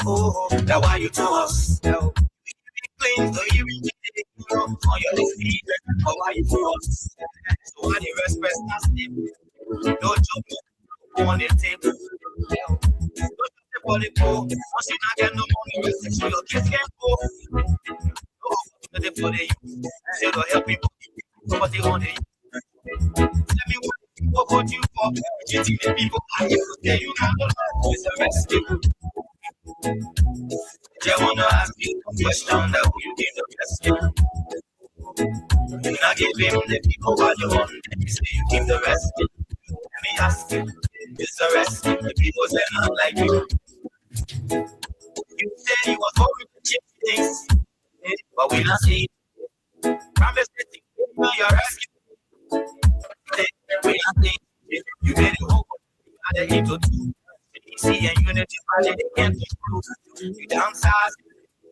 Oh, that's why you to us. No. Clean, so you reach it. On your feet, but why you to us? So why you respect us? No joke on the table. Once you not get no money, so your kids can't go. No, for the youth. Say don't help people. Nobody want it. Tell me what about you for? You think the people are here to tell you not to know it's a rescue. They wanna ask you a question that who you give the rescue. You not give him the people what you want. You say you give the rescue. Let me ask you, it's a rescue. The people say not like you. You said you was hoping to change things, but we not see. Promise that you will your rescue. We not see. You made it hope. You had to do. See and unity, they can't do. You downsize,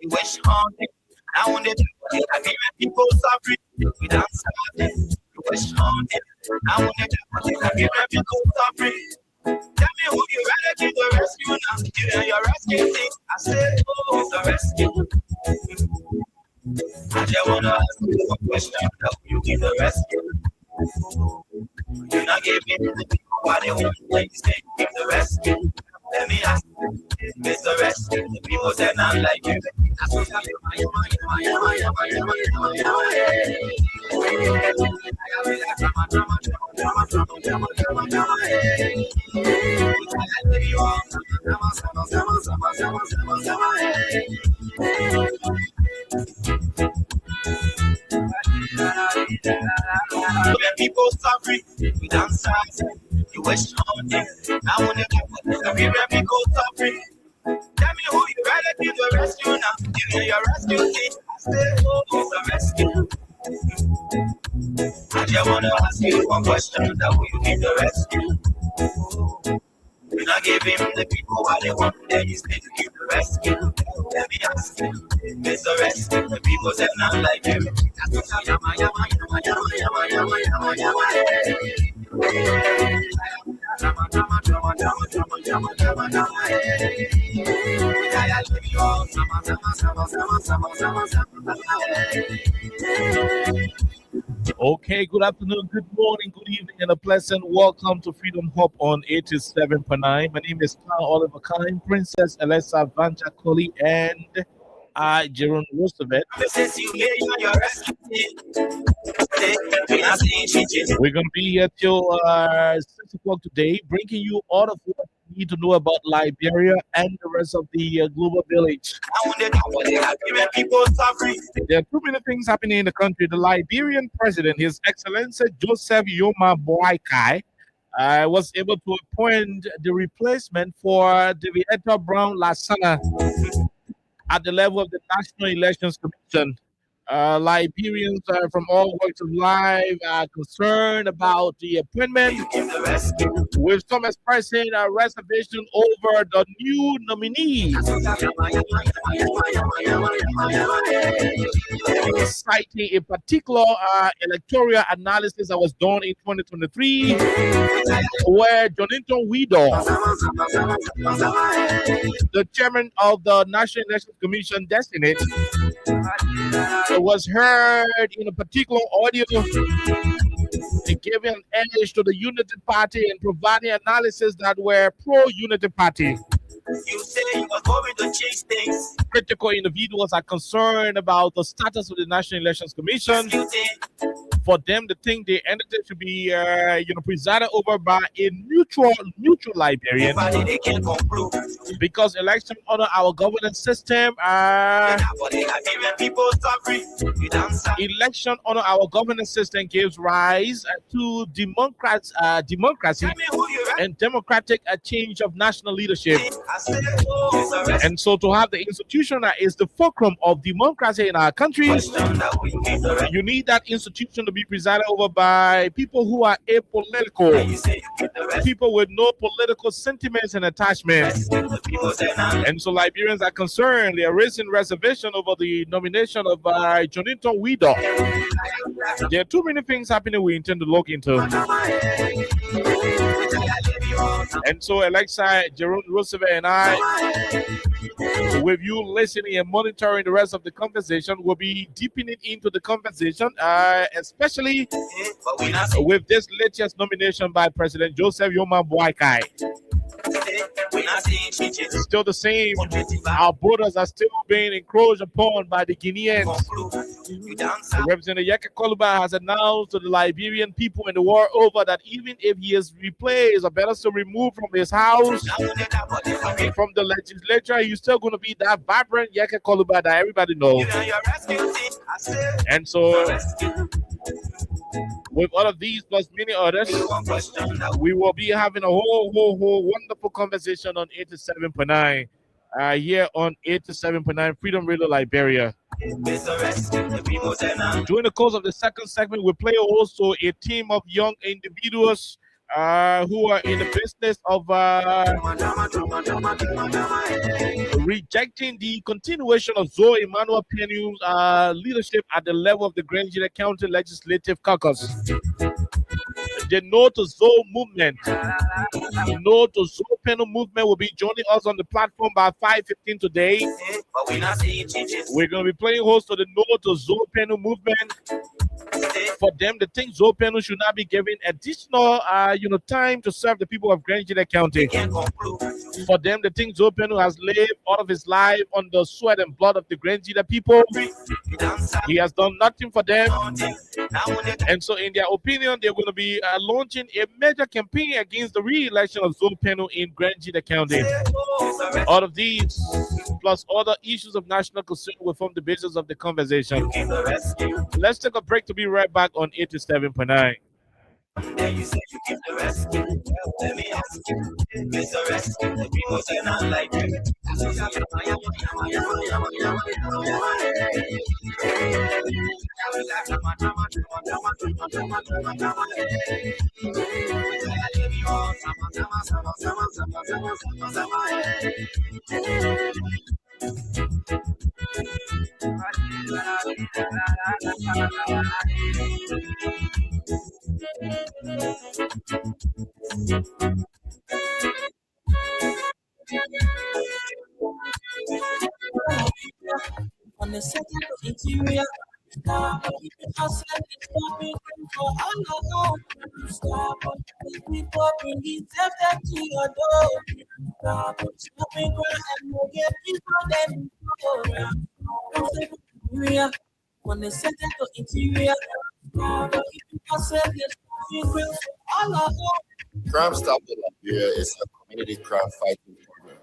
you wish on it. I want it. I give people suffering. You downsize, you wish on it. I want it. I give people suffering. Tell me who you rather give the rescue now. You know your rescue thing. I said, oh, the rescue. I just wanna ask you a question. You give the rescue. You not give me the people what they want. Like you say, give the rescue. Let me ask you, it's the rescue. The people say not like you. That's what I'm when people suffering, we dance you wish on them. I want to every people suffering. Tell me who you rather give the rescue now. Give me your rescue thing. I say, oh, it's a rescue. I just want to ask you one question. That who you give the rescue. You not give him the people what they want. Then you say to give the rescue. Let me ask you, it's the rescue. The people say not like him. Okay, good afternoon, good morning, good evening, and a pleasant welcome to Freedom Hub on 87.9. My name is Carl Oliver Kine, Princess Alessa Vanja Coley, and Jerome Roosevelt. We're going to be here till 6 o'clock today, bringing you all of what you need to know about Liberia and the rest of the global village. There are too many things happening in the country. The Liberian president, His Excellency Joseph Yoma Boakai, was able to appoint the replacement for David Etta Brown Lasana at the level of the National Elections Commission. Liberians from all walks of life are concerned about the appointment, with some expressing a reservation over the new nominee, citing a particular electoral analysis that was done in 2023, where Jonathan Widow, the chairman of the National Elections Commission designate, was heard in a particular audio giving an edge to the Unity Party and providing analysis that were pro-Unity Party. You say you are going to change things. Critical individuals are concerned about the status of the National Elections Commission. For them, they think the entity should be, presided over by a neutral Liberian. Because election under our governance system, election under our governance system gives rise to democracy and democratic change of national leadership. And so, to have the institution that is the fulcrum of democracy in our country, you need that institution to to be presided over by people who are apolitical, You say you keep the rest. people with no political sentiments and attachments. The people say nah. And so Liberians are concerned. They are raising reservation over the nomination of Jonathan Widow. There are too many things happening we intend to look into. And so Alexa, Jerome Roosevelt, and I, with you listening and monitoring the rest of the conversation, will be deepening into the conversation, especially But we not see. with this latest nomination by President Joseph Yoma Boakai. We not seeing changes. It's still the same. Our borders are still being encroached upon by the Guineans. You down south. Representative Yaka Koluba has announced to the Liberian people in the world over that even if he is replaced or better still removed from his house, from the legislature, he's still going to be that vibrant Yaka Koluba that everybody knows. And so, with all of these plus many others, we will be having a whole wonderful conversation on 87.9 here on 87.9 Freedom Radio Liberia. During the course of the second segment, we play also a team of young individuals who are in the business of rejecting the continuation of Zoe Emmanuel Penu's leadership at the level of the Grand Gila County Legislative Caucus. The No to Zoe movement, the No to Zoe Penu movement will be joining us on the platform by 5:15 today. We're going to be playing host to the No to Zoe Penu movement. For them, the thing Zoe Penu should not be given additional, time to serve the people of Grand Gila County. For them, the thing Zoe Penu has lived all of his life on the sweat and blood of the Grand Gila people. He has done nothing for them. And so, in their opinion, they're going to be launching a major campaign against the re-election of Zoe Penu in Grand Gila County. All of these, plus other issues of national concern, will form the basis of the conversation. Let's take a break to be right back on 87.9. Then you say you keep the rest. Let me ask you, is the rest? The people say not like you. On the second interior, stop. Hustling is coming for all alone. Stop. People bring it after to your door. Stop. Stopping ground and we'll get people then. On the second interior, stop. Hustling is coming for all alone. Crime Stop Liberia is a community crime fighting program.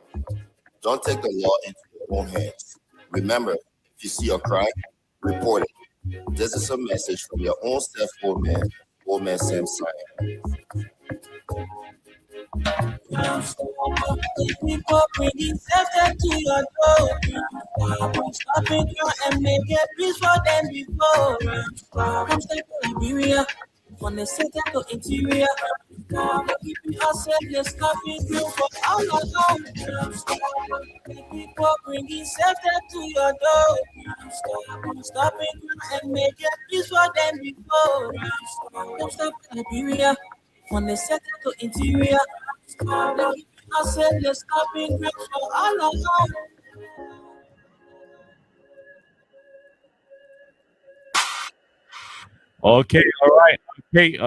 Don't take the law into your own hands. Remember, if you see a crime, report it. This is a message from your own self, Old Man Sam Sion. People bring it after to your door. Stopping ground and make it peace for them before. Come stay to Liberia. On the second to interior, keep it hustling, stopping through for all alone. People bringing safety to your door. Stopping and make it peace for them before. Don't stop Liberia. On the second to interior, keep it hustling, stopping through for all alone. Okay, all right. Okay,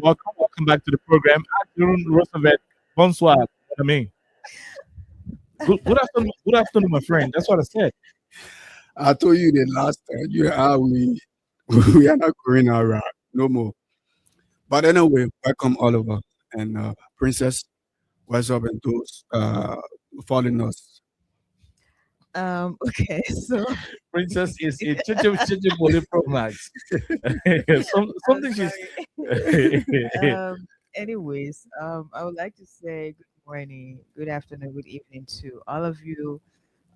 welcome back to the program. Jerome Roosevelt, bonsoir. What I mean. Good afternoon, my friend. That's what I said. I told you the last time we are not going around no more. But anyway, welcome Oliver and Princess. What's up and those following us? Okay, so Princess is a Chichi Pro Max. Something she's. anyways, I would like to say good morning, good afternoon, good evening to all of you.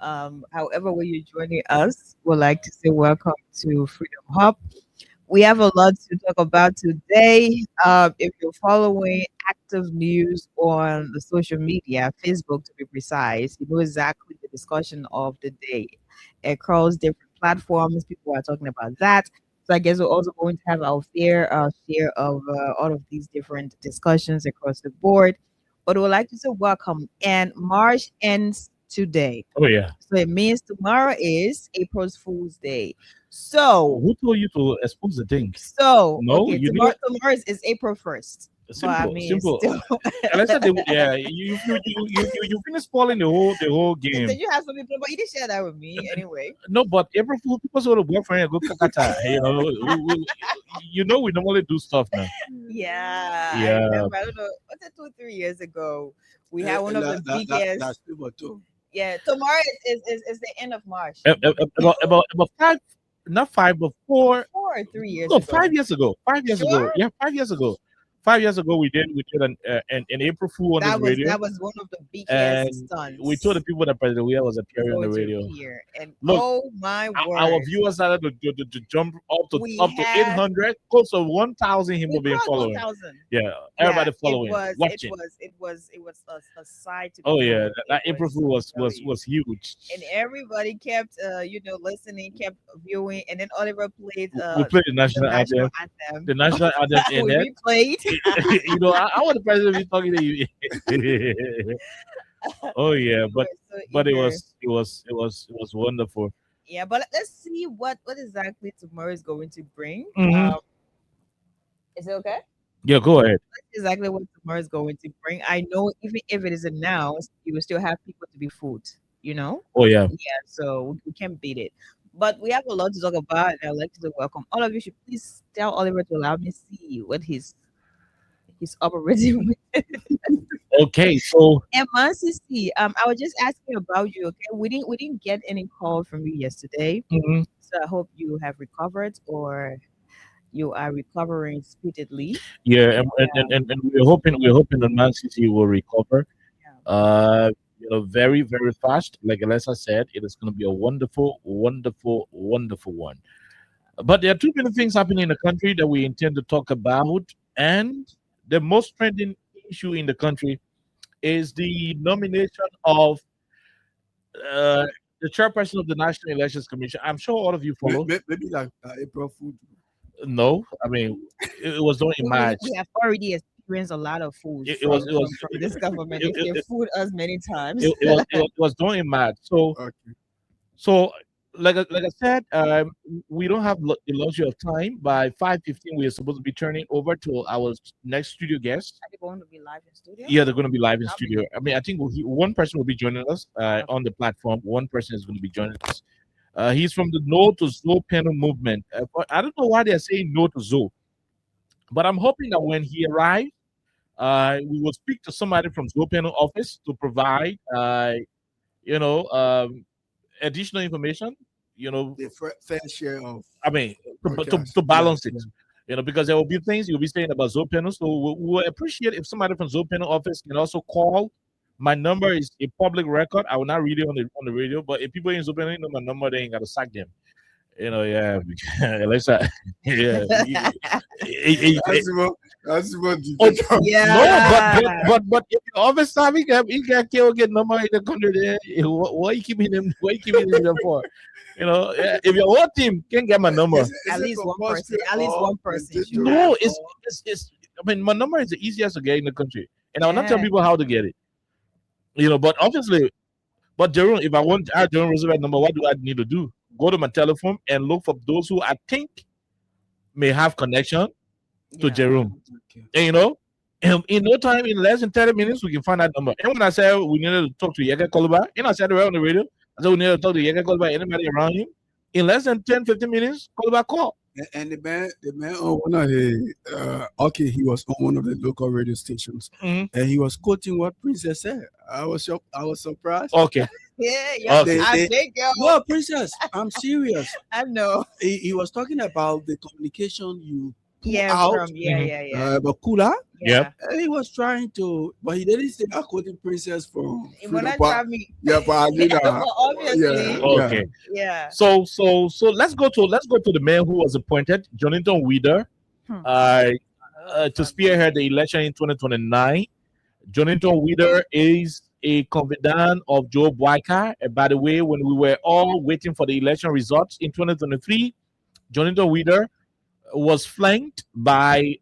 However way you're joining us, would like to say welcome to Freedom Hub, We have a lot to talk about today. If you're following active news on the social media, Facebook to be precise, you know exactly the discussion of the day across different platforms. People are talking about that. So I guess we're also going to have our fair share of all of these different discussions across the board. But we would like to say welcome. And March ends today. Oh yeah. So it means tomorrow is April's Fool's Day. So, Who told you to expose the things? so No, okay, you tomorrow is April 1st. But I Simple, mean, simple. still, And I said, yeah, you finish spoiling the whole game. did you have some people? But you didn't share that with me anyway. No, but April Fool, people sort of boyfriend and go kakata. We normally do stuff now. Yeah, I Yeah. remember. I don't know. Was it 2 3 years ago? We had one of the biggest. That's people too. Yeah, tomorrow is the end of March. About five, not 5, but 4. 4 or 3 years No, ago. 5 years ago. 5 years ago. Sure? Yeah, 5 years ago. 5 years ago, we did an April Fool on That the was radio. that was one of the And biggest stunts. we told the people that President Weah was appearing on the going to radio. appear. And Look, oh my word, Our viewers started to jump up We to had- 800, close to 1,000 we people being crossed following. 1,000. Yeah, everybody Yeah, following, It was, watching. It was a sight to Oh behold. yeah, that It April Fool was really- huge. and everybody kept listening, kept viewing, and then Oliver played We played the the national national anthem. anthem. The national anthem in We it. replayed. I want the president to be talking to you. Oh yeah, We were so but it eager. was wonderful. Yeah, but let's see what exactly tomorrow is going to bring. Mhm. Is it okay? Yeah, go ahead. Exactly what tomorrow is going to bring. I know even if it is announced, you will still have people to be fooled, you know? Oh yeah. Yeah, so we can't beat it. But we have a lot to talk about, and I'd like to welcome all of you. Should please tell Oliver to allow me to see what he's operating with. Okay, so And Mansisi, I was just asking about you. Okay, we didn't get any call from you yesterday, mhm, so I hope you have recovered or you are recovering speedily. yeah, and we're hoping that Man City will recover. Yeah. Very very fast. Like Alessa said, it is going to be a wonderful, wonderful, wonderful one. But there are too many things happening in the country that we intend to talk about, and the most trending issue in the country is the nomination of the chairperson of the National Elections Commission. I'm sure all of you follow. Maybe like April Fool. No, I mean it was done in March. We have already experienced a lot of fools It was- from this government. it- They it- fooled us many times. It was done in March. Okay. So like I said, we don't have the luxury of time. By 5:15, we are supposed to be turning over to our next studio guest. Are they going to be live in studio? Yeah, they're going to be live in Okay. studio. I mean, I think one person will be joining us on the platform. One person is going to be joining us. He's from the No to Zoe panel movement. But I don't know why they're saying No to Zoe, but I'm hoping that when he arrives, we will speak to somebody from Zoe panel office to provide, additional information. The fair share of I mean, to broadcast. balance it. Yeah. Because there will be things you'll be saying about Zopeno. So we'll appreciate if somebody from Zopeno office can also call. My number is a public record. I will not read it on the radio, but if people in Zopeno know my number, they ain't got to sack them. Yeah. Let's yeah. That's what Oh, Yeah. No, but if your office time he can kill get number in the country there. Why you keeping them? Why you keeping them for? If your whole team can get my number. At least one person. At least one person should. No, it's. I mean, my number is the easiest to get in the country, and I will not tell Yeah. people how to get it. But obviously, Jerome, if I want to add Jerome Roosevelt number, what do I need to do? Go to my telephone and look for those who I think may have connection to Yeah. Jerome. Okay. And in no time, in less than 30 minutes, we can find that number. And when I said we needed to talk to Yeka Koluba, and I said it right on the radio, I said we needed to talk to Yeka Koluba, anybody around him. In less than 10, 15 minutes, Koluba call. And the man on one of the he was on one of the local radio stations, Mhm. and he was quoting what Princess said. I was surprised. Okay. Yeah. Okay. I think No, Princess, I'm serious. I know. He was talking about the communication you pull Yeah, out. from yeah. But Kula, Yep. he was trying to, but he didn't say quoting princess from When I Freedom Park. try me, Yeah, but I did that. well, obviously, Okay. yeah. So let's go to the man who was appointed, Jonathan Wieder, Hmm. to spearhead the election in 2029. Jonathan Wieder is a confidant of Joe Boyka. And by the way, when we were all waiting for the election results in 2023, Jonathan Wieder was flanked by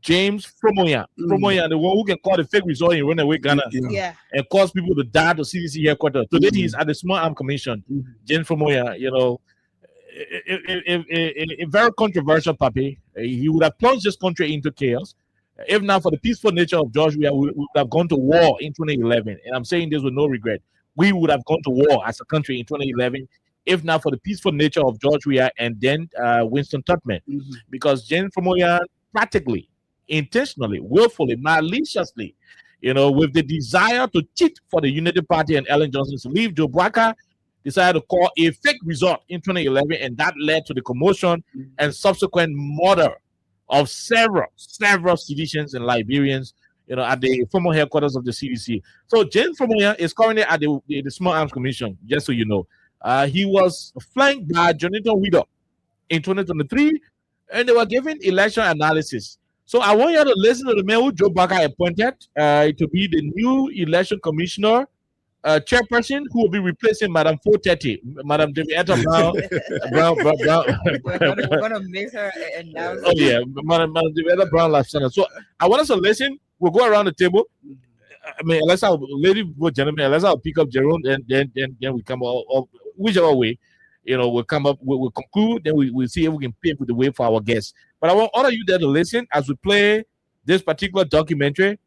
James Fromoya. Fromoya, the one who can call the fake result in runaway Ghana Yeah. and cause people to die to CDC headquarters. Today he's at the Small Arms Commission. James Fromoya, a very controversial puppy. He would have plunged this country into chaos. If not for the peaceful nature of George, we would have gone to war in 2011. And I'm saying this with no regret. We would have gone to war as a country in 2011 if not for the peaceful nature of George Weah and then Winston Tubman. Because James Fromoya practically, intentionally, willfully, maliciously, with the desire to cheat for the Unity Party and Ellen Johnson to leave, Joe Boyka decided to call a fake result in 2011, and that led to the commotion and subsequent murder of several citizens and Liberians, at the former headquarters of the CDC. So James Fromoya is currently at the Small Arms Commission, just so you know. He was flanked by Jonathan Wieder in 2023, and they were giving election analysis. So I want you to listen to the man who Joe Boyka appointed to be the new election commissioner, chairperson who will be replacing Madam 430, Madam Devietta Brown. We're gonna make her announce. Oh yeah, Madam Devietta Brown Lafsana. So I want us to listen. We'll go around the table. I mean, unless I'll gentlemen, unless I'll pick up Jerome, and then we come up whichever way, we'll come up, we'll conclude, then we'll see if we can pave the way for our guests. But I want all of you there to listen as we play this particular documentary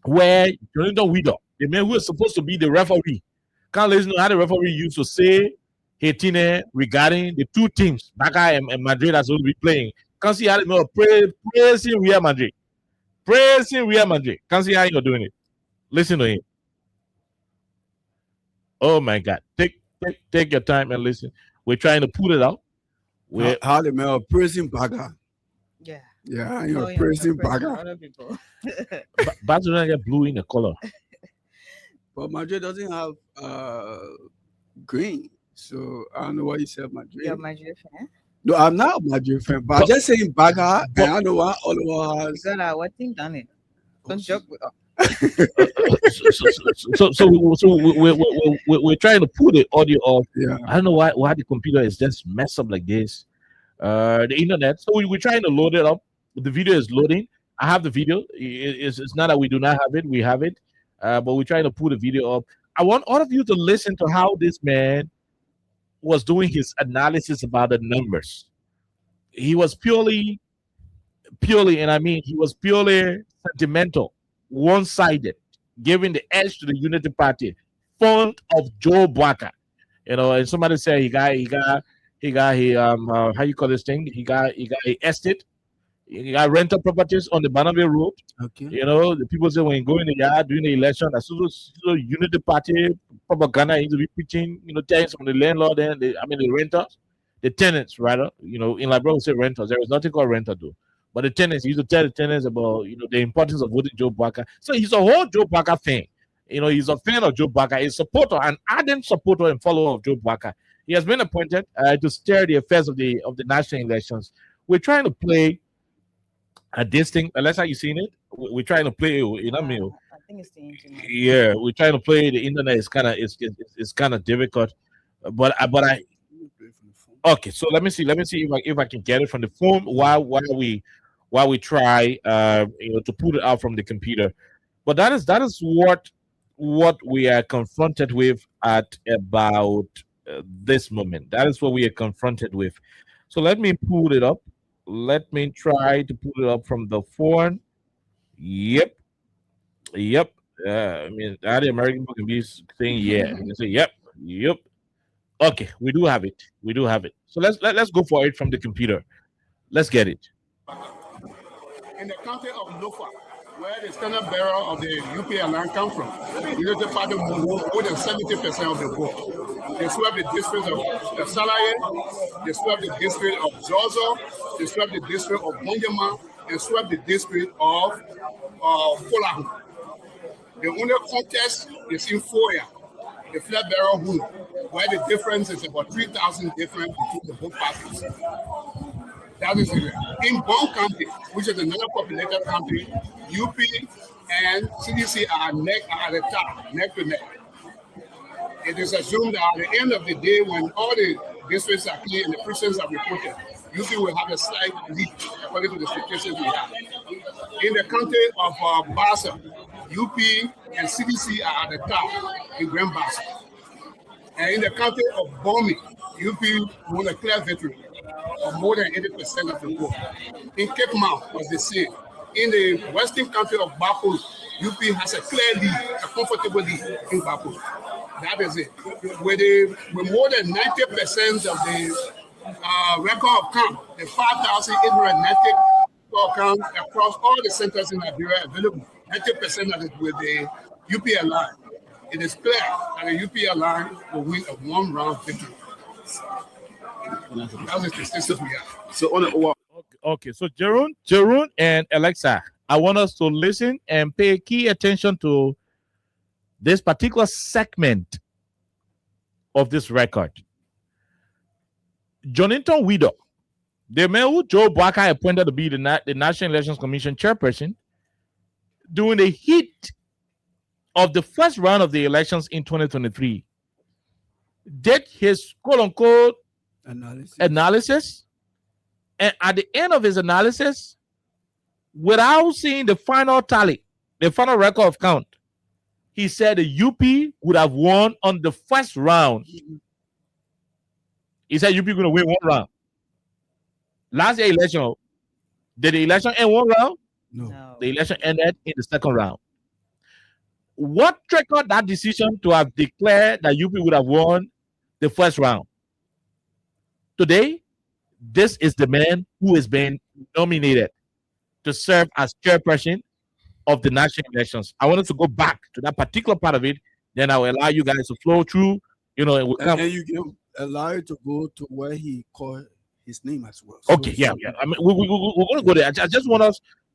where Jonathan Wieder, the man who is supposed to be the referee, can't listen to how the referee used to say Haitine regarding the two teams, Barca and Madrid, that's going to be playing. Can't see how the man praising Real Madrid. Praising Real Madrid. Can't see how you're doing it. Listen to him. Oh my God. Take your time and listen. We're trying to put it out. How the man praising Baga. Yeah. Yeah, praising Baga. Other people. Barcelona get blue in the color. But Madrid doesn't have green. So I don't know why you said Madrid. You're a Madrid fan? No, I'm not a Madrid fan, but I'm just saying Baga, and I know what all of us. Because what thing done it? Don't joke with us. So we're trying to put the audio off. Yeah. I don't know why the computer is just messed up like this. The internet. So we're trying to load it up. The video is loading. I have the video. It's not that we do not have it. We have it. But we're trying to put the video up. I want all of you to listen to how this man was doing his analysis about the numbers. He was purely, and I mean, he was purely sentimental, one-sided, giving the edge to the Unity Party, fond of Joe Boyka. And somebody said he got how you call this thing? He got a estate. He got rental properties on the Bannerville Road. Okay. The people say when you go in the yard during the election, that's so Unity Party propaganda is to be preaching, telling some of the landlord and the renters, the tenants rather. In Liberia we say renters. There is nothing called renter though. But the tenants, he used to tell the tenants about the importance of voting Joe Boyka. So he's a whole Joe Boyka fan. He's a fan of Joe Boyka, a supporter, an ardent supporter and follower of Joe Boyka. He has been appointed to steer the affairs of the national elections. We're trying to play this thing. Unless you seen it, we're trying to play. I think it's the internet. Yeah, we're trying to play. The internet is kind of difficult. But I. Okay, so let me see if I can get it from the phone while we try to put it out from the computer. But that is what we are confronted with at about this moment. That is what we are confronted with. So let me pull it up. Let me try to put it up from the phone. Yep. The American people can be saying yeah. You can say yep. Okay, we do have it. So let's go for it from the computer. Let's get it. In the county of Lofa, Where the standard bearer of the UPA land come from? The Unity Party won more than 70% of the vote. They swept the district of Salaye, they swept the district of Zozo, they swept the district of Bonjama, and swept the district of Kolahu. The only contest is in Foya, the flag bearer won, where the difference is about 3,000 difference between the both parties. That is it. In Bon County, which is another populated county, UP and CDC are at the top, neck to neck. It is assumed that at the end of the day, when all the districts are clear and the precincts are reported, UP will have a slight lead according to the statistics we have. In the county of Bassa, UP and CDC are at the top in Grand Bassa. And in the county of Bomi, UP won a clear victory of more than 80% of the vote. In Cape Mount was the same. In the western county of Bapos, UP has a clear lead, a comfortable lead in Bapos. That is it. With more than 90% of the record of count, the 5,890 record count across all the centers in Nigeria available, 90% of it with the UPA line. It is clear that the UPA line will win a one-round victory. That is the statistics we have. So on the Okay. So Jerome and Alexa, I want us to listen and pay key attention to this particular segment of this record. Jonathan Widow, the man who Joe Boakai appointed to be the National Elections Commission chairperson, during the heat of the first round of the elections in 2023, did his quote-unquote analysis, and at the end of his analysis, without seeing the final tally, the final record of count, he said the UP would have won on the first round. He said UP going to win one round. Last year election, did the election end one round? No. The election ended in the second round. What triggered that decision to have declared that UP would have won the first round? Today, this is the man who has been nominated to serve as chairperson of the national elections. I wanted to go back to that particular part of it. Then I will allow you guys to flow through. You know, it will come. And you can allow it to go to where he called his name as well. Okay, yeah. I mean, we're going to go there. I just want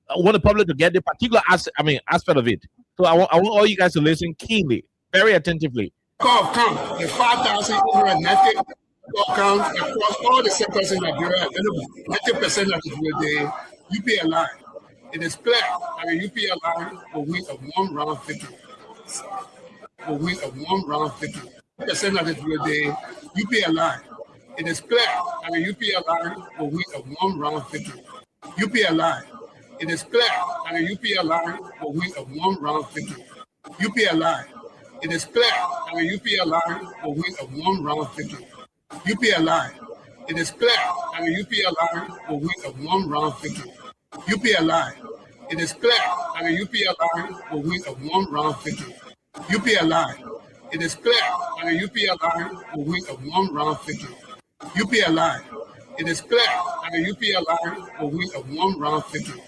the public to get the particular aspect of it. So I want all you guys to listen keenly, very attentively. Count the 5,890 count across all the sectors in Nigeria available. 90% of it with the UPA line. It is clear that the UPA line will win a one-round victory. Will win a one-round victory. 90% of it with the UPA line. It is clear that the UPA line will win a one-round victory. UPA line. It is clear that the UPA line will win a one-round victory. UPA line. It is clear that the UPA line will win a one-round victory. UPA line. It is clear that the UPA line will win a one-round victory. UPA line. It is clear that the UPA line will win a one-round victory. UPA line. It is clear that the UPA line will win a one-round victory. UPA line. It is clear that the UPA line will win a one-round victory.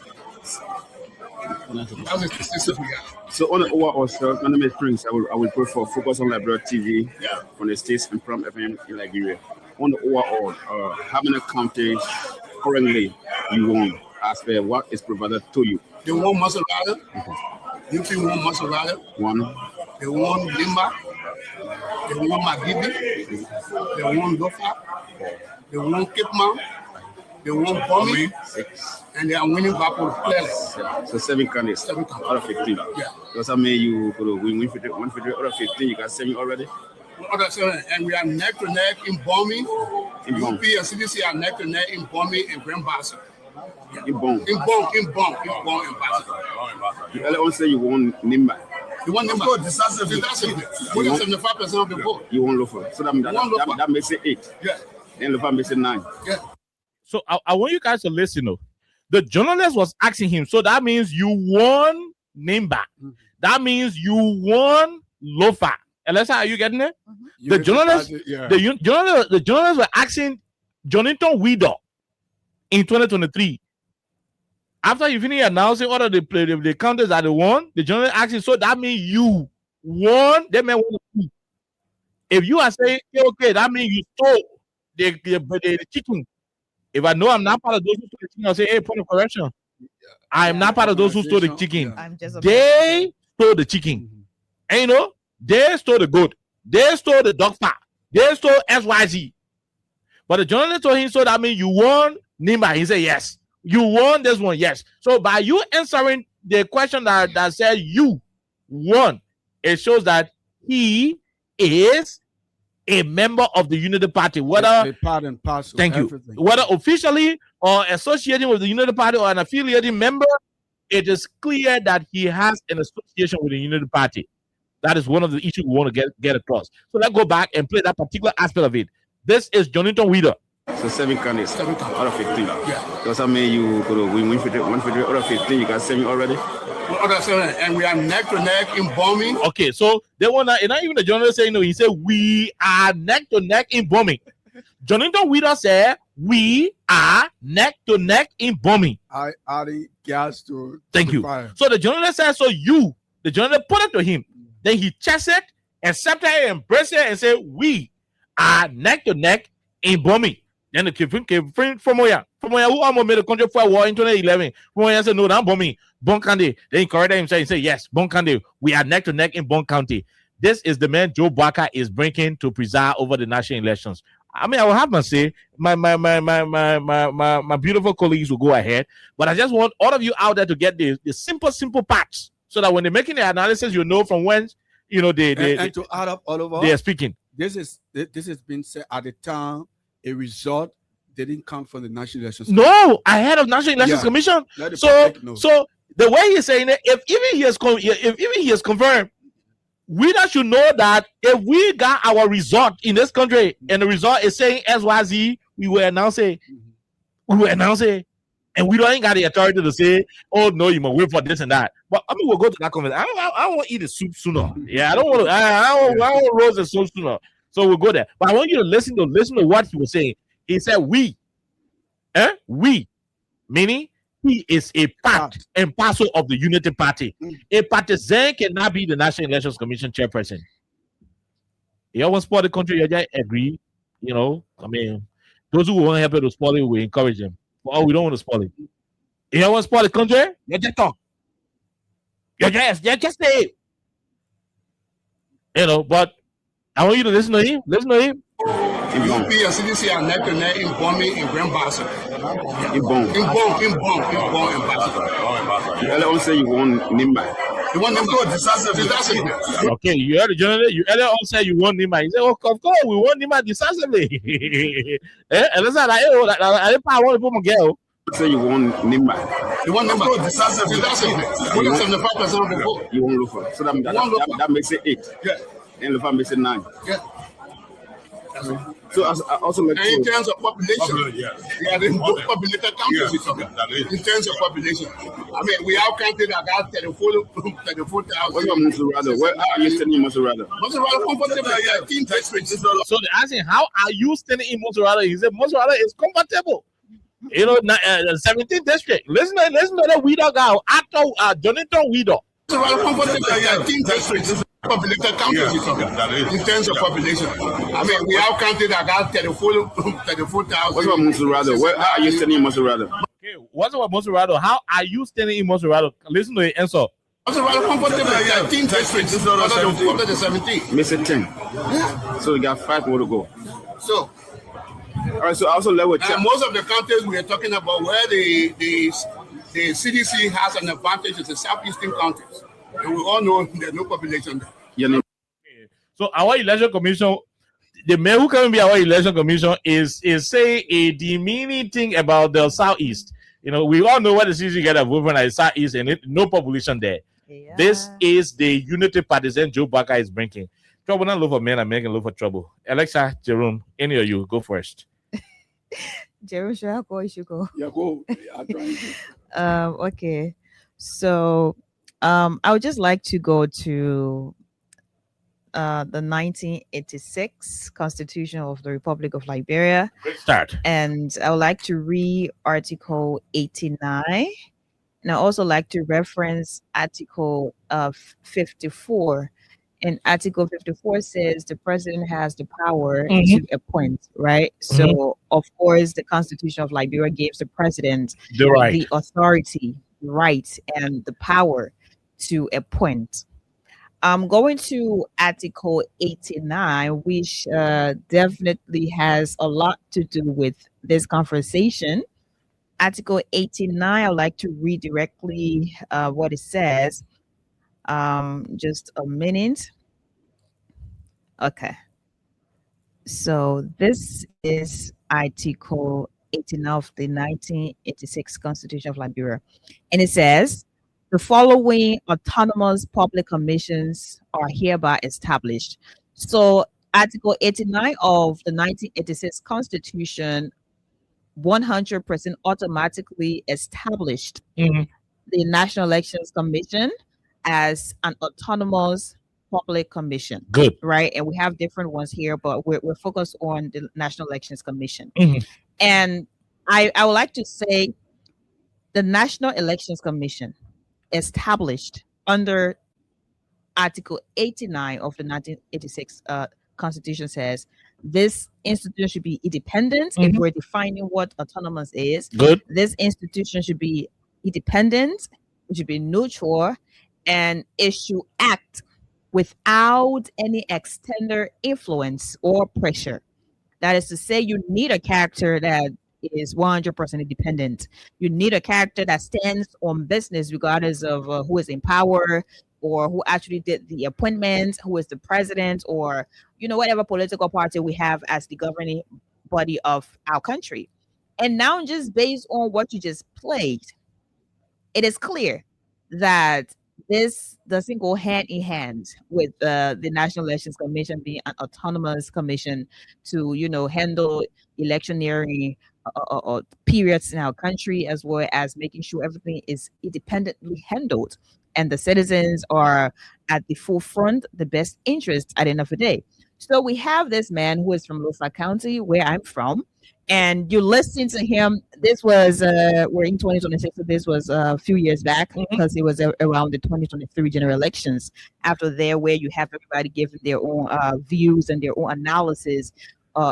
That is the statistics we have. So on the overall, sir, my name is Prince. I will pray for Focus on Liberia TV from the States and from FM in Liberia. On the overall, how many counties currently you won as per what is provided to you? They won Maserati. UP won Maserati. One. They won Limba. They won Magibi. They won Lofa. They won Cape Mount. They won Bomi. 6. And they are winning Bapo clearly. So 7 candidates 7 out of 15. Yeah. Does that mean you could win 150 out of 15? You got 7 already? And we are neck to neck in Bomi. In UP Bong. and CDC are neck to neck in Bomi and Grand Bassa. In Bong. In Bong and Bassa. You earlier on say you won Nimba. You want them to go decisively. More than 75% of the vote. You won Lofa. So that makes it 8. Yeah. Then Lofa makes it 9. Yeah. So I want you guys to listen. The journalist was asking him, so that means you won Nimba. That means you won Lofa. Alessa, are you getting it? The journalists, the journalists were asking Jonathan Widow in 2023, After you finish announcing all of the counties that they won, the journalist asks you, so that means you won. They may want to see. If you are saying, okay, that means you stole the chicken. If I know I'm not part of those who stole the chicken, I'll say, hey, point of correction. I am not part of those who stole the chicken. I'm just They stole the chicken. And you know, they stole the goat. They stole the dog fat. They stole XYZ. But the journalist told him, so that means you won Nima. He said, yes. You won this one, yes. So by you answering the question that said you won, it shows that he is a member of the Unity Party. Whether part and parcel. thank you. Everything. Whether officially or associating with the Unity Party or an affiliated member, it is clear that he has an association with the Unity Party. That is one of the issues we want to get across. So let's go back and play that particular aspect of it. This is Jonathan Weeder. So 7 candidates out of 15. Yeah. Does that mean you go to win 150 out of 15? You got 7 already? And we are neck to neck in bombing. Okay, so they want to, not even the journalist saying no, he said we are neck to neck in bombing. Jonathan Weeder said we are neck to neck in bombing. I added gas to Thank the you. fire. So the journalist said, so you, the journalist put it to him. Then he checked it, accepted it, embraced it, and said, we are neck to neck in bombing. Then the came from where who almost made a country for a war in 2011. From where said, no, that's bombing. Bon County. Then he corrected himself and said, yes, Bon County. We are neck to neck in Bon County. This is the man Joe Barker is bringing to preside over the national elections. I mean, I will have to say, my beautiful colleagues will go ahead, but I just want all of you out there to get the simple parts, so that when they're making the analysis, you know from when and to add up all over, they are speaking. This has been said at the time a result didn't come from the National Elections. No, ahead of National Elections Commission. So the way he's saying it, if even he has confirmed, we should know that if we got our result in this country and the result is saying XYZ, we will announce it. And we don't got the authority to say, oh no, you must wait for this and that. But I mean, we'll go to that conversation. I want to eat the soup sooner. Yeah, I don't want to. I want roast the soup sooner. So we'll go there. But I want you to listen to what he was saying. He said, we, meaning he is a part and parcel of the Unity Party. A partisan cannot be the National Elections Commission chairperson. You always spoil the country, you just agree. You know, I mean, those who want to help you to spoil it, we encourage them. But we don't want to spoil it. You don't want to spoil the country, you just talk. You just say it. You know, but I want you to listen to him. UP and CDC are neck to neck in bombing in Grand Bassa. In bomb. In Bassa. You earlier say you won Nimba. You want them to go decisively. Okay, you heard the journalist. You earlier on said you won Nima. He said, oh, of course, we won Nima decisively. And that's like, I want to put my girl. Say you won Nimba. You want them to go decisively. More than 75% of the vote. You won Lufa. So that makes it 8. Yeah. And Lufa makes it 9. Yeah. So I also like in terms of population, we are the most populated countries. In terms of population, I mean, we have counted about 34,000. What about Monserrado? Where are you standing in Monserrado? Monserrado comfortable. Yeah, 13 districts. So they're asking, how are you standing in Monserrado? He said, Monserrado is comfortable. You know, 17th district. Listen to the Weeder guy, actor Jonathan Weeder. Monserrado comfortable. Yeah, 13 districts. Populated countries in terms of population. I mean, we have counted about 34,000. What about Monserrado? Where are you standing in Monserrado? Okay, what's about Monserrado? How are you standing in Monserrado? Listen to the answer. Monserrado comfortable. 13 districts under the 17. Miss it 10. Yeah. So we got 5 more to go. So, all right. So I also level check. Most of the counties we are talking about where the CDC has an advantage is the southeastern counties. And we all know there's no population there. So our election commission, the man who can be our election commission is saying a demeaning thing about the southeast. You know, we all know what the CDC get a vote from the southeast and no population there. Yeah. This is the Unity partisan Joe Barker is bringing. Trouble not look for men, I'm making look for trouble. Alexa, Jerome, any of you, go first. Jerome, should I go? You should go. Yeah, go. I'll try. Okay. So I would just like to go to the 1986 Constitution of the Republic of Liberia. Great start. And I would like to read Article 89 And I also like to reference Article 54. And Article 54 says the president has the power to appoint, right? So, of course, the Constitution of Liberia gives the president The right. the authority, right, and the power to appoint. I'm going to Article 89, which definitely has a lot to do with this conversation. Article 89, I'd like to read directly what it says. Just a minute. Okay. So this is Article 89 of the 1986 Constitution of Liberia. And it says, the following autonomous public commissions are hereby established. So Article 89 of the 1986 Constitution 100% automatically established Mhm. the National Elections Commission as an autonomous public commission, Good. right? And we have different ones here, but we're focused on the National Elections Commission. Mhm. And I would like to say the National Elections Commission established under Article 89 of the 1986 Constitution says this institution should be independent. If we're defining what autonomous is, Good. this institution should be independent, it should be neutral, and it should act without any external influence or pressure. That is to say, you need a character that is 100% independent. You need a character that stands on business regardless of who is in power or who actually did the appointment, who is the president, or whatever political party we have as the governing body of our country. And now, just based on what you just played, it is clear that this doesn't go hand in hand with the National Elections Commission being an autonomous commission to, handle electioneering periods in our country, as well as making sure everything is independently handled and the citizens are at the forefront, the best interest at the end of the day. So we have this man who is from Lofa County, where I'm from, and you listen to him. This was we're in 2026, so this was a few years back because it was around the 2023 general elections. After there, where you have everybody giving their own views and their own analysis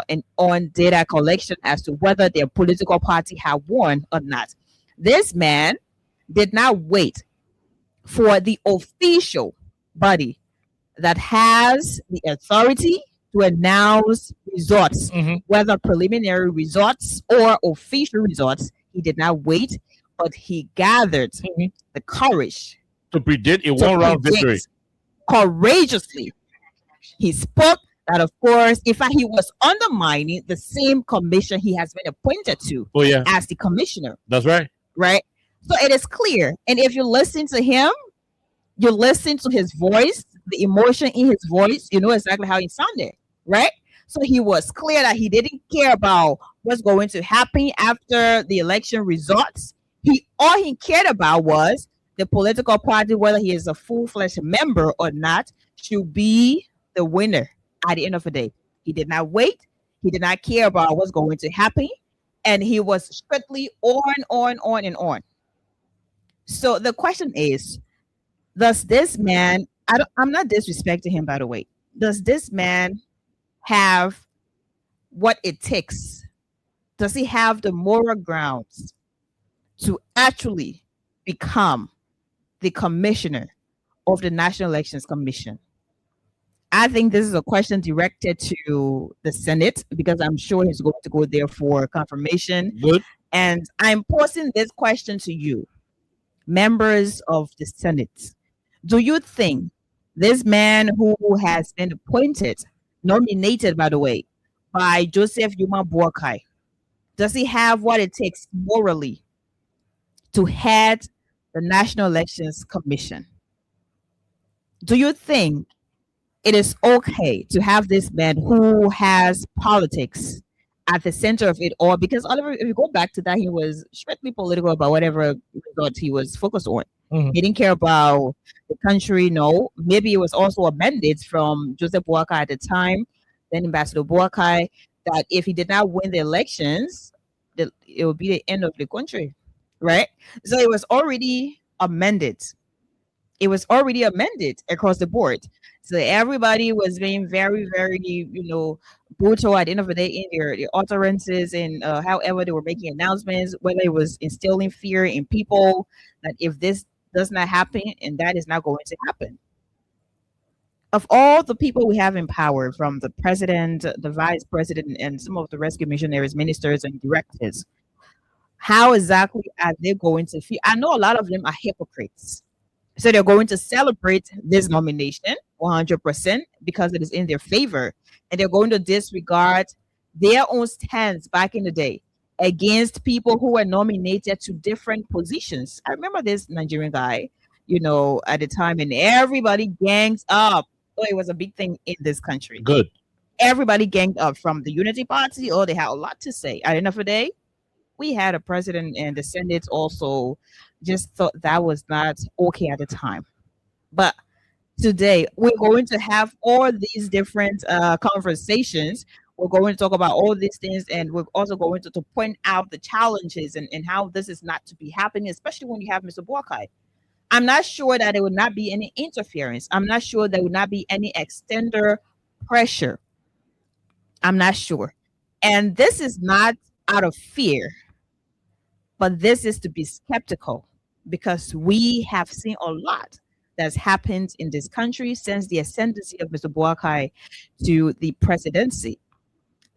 and on data collection as to whether their political party had won or not. This man did not wait for the official body that has the authority to announce results, whether preliminary results or official results. He did not wait, but he gathered the courage To predict a to one-round victory. predict courageously. He spoke that, of course, in fact, he was undermining the same commission he has been appointed to Oh yeah, as the commissioner, that's right. right? So it is clear. And if you listen to him, you listen to his voice, the emotion in his voice, you know exactly how he sounded, right? So he was clear that he didn't care about what's going to happen after the election results. All he cared about was the political party, whether he is a full-fledged member or not, should be the winner at the end of the day. He did not wait. He did not care about what's going to happen. And he was strictly on and on. So the question is, does this man, I'm not disrespecting him, by the way. Does this man have what it takes? Does he have the moral grounds to actually become the commissioner of the National Elections Commission? I think this is a question directed to the Senate because I'm sure he's going to go there for confirmation. Good. And I'm posing this question to you, members of the Senate. Do you think this man who has been appointed, nominated, by the way, by Joseph Yuma Boakai, does he have what it takes morally to head the National Elections Commission? Do you think it is okay to have this man who has politics at the center of it all? Because Oliver, if you go back to that, he was strictly political about whatever result he was focused on. He didn't care about the country. No, maybe it was also a mandate from Joseph Boakai at the time, then Ambassador Boakai, that if he did not win the elections, it would be the end of the country. right? So it was already amended. It was already amended across the board. So everybody was being very, very, brutal at the end of the day in their utterances and however they were making announcements, whether it was instilling fear in people that if this does not happen and that is not going to happen. Of all the people we have in power, from the president, the vice president, and some of the rescue missionaries, ministers, and directors, how exactly are they going to feel? I know a lot of them are hypocrites. So they're going to celebrate this nomination 100% because it is in their favor. And they're going to disregard their own stance back in the day against people who were nominated to different positions. I remember this Nigerian guy, at the time, and everybody gangs up. Oh, it was a big thing in this country. Good. Everybody ganged up from the Unity Party. Oh, they had a lot to say. At the end of the day, we had a president and the Senate also just thought that was not okay at the time. But today, we're going to have all these different conversations. We're going to talk about all these things, and we're also going to point out the challenges and how this is not to be happening, especially when you have Mr. Boakai. I'm not sure that there would not be any interference. I'm not sure there would not be any extender pressure. I'm not sure. And this is not out of fear, but this is to be skeptical because we have seen a lot that's happened in this country since the ascendancy of Mr. Boakai to the presidency.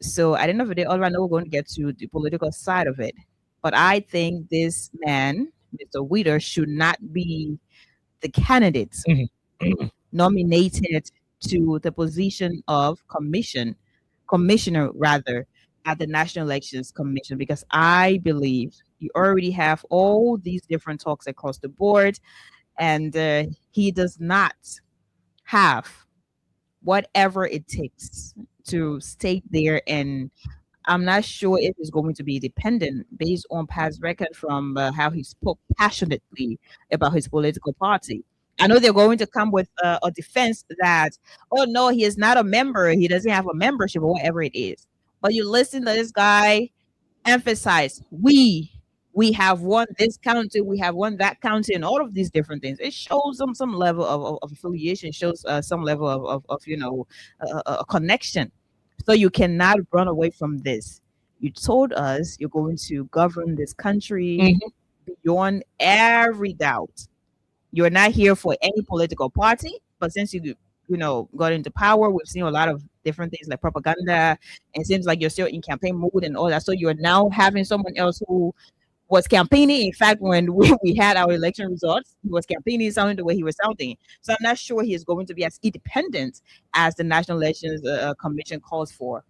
So at the end of the day, all I know we're going to get to the political side of it. But I think this man, Mr. Weeder, should not be the candidate nominated to the position of commissioner rather, at the National Elections Commission, because I believe you already have all these different talks across the board, and he does not have whatever it takes to stay there. And I'm not sure if it's going to be dependent based on past record from how he spoke passionately about his political party. I know they're going to come with a defense that, oh no, he is not a member. He doesn't have a membership or whatever it is. But you listen to this guy emphasize, we have won this county, we have won that county, and all of these different things. It shows them some level of affiliation, shows some level of a connection. So you cannot run away from this. You told us you're going to govern this country beyond every doubt. You're not here for any political party, but since you got into power, we've seen a lot of different things like propaganda, and it seems like you're still in campaign mode and all that. So you're now having someone else who was campaigning. In fact, when we had our election results, he was campaigning sounding the way he was sounding. So I'm not sure he is going to be as independent as the National Elections Commission calls for.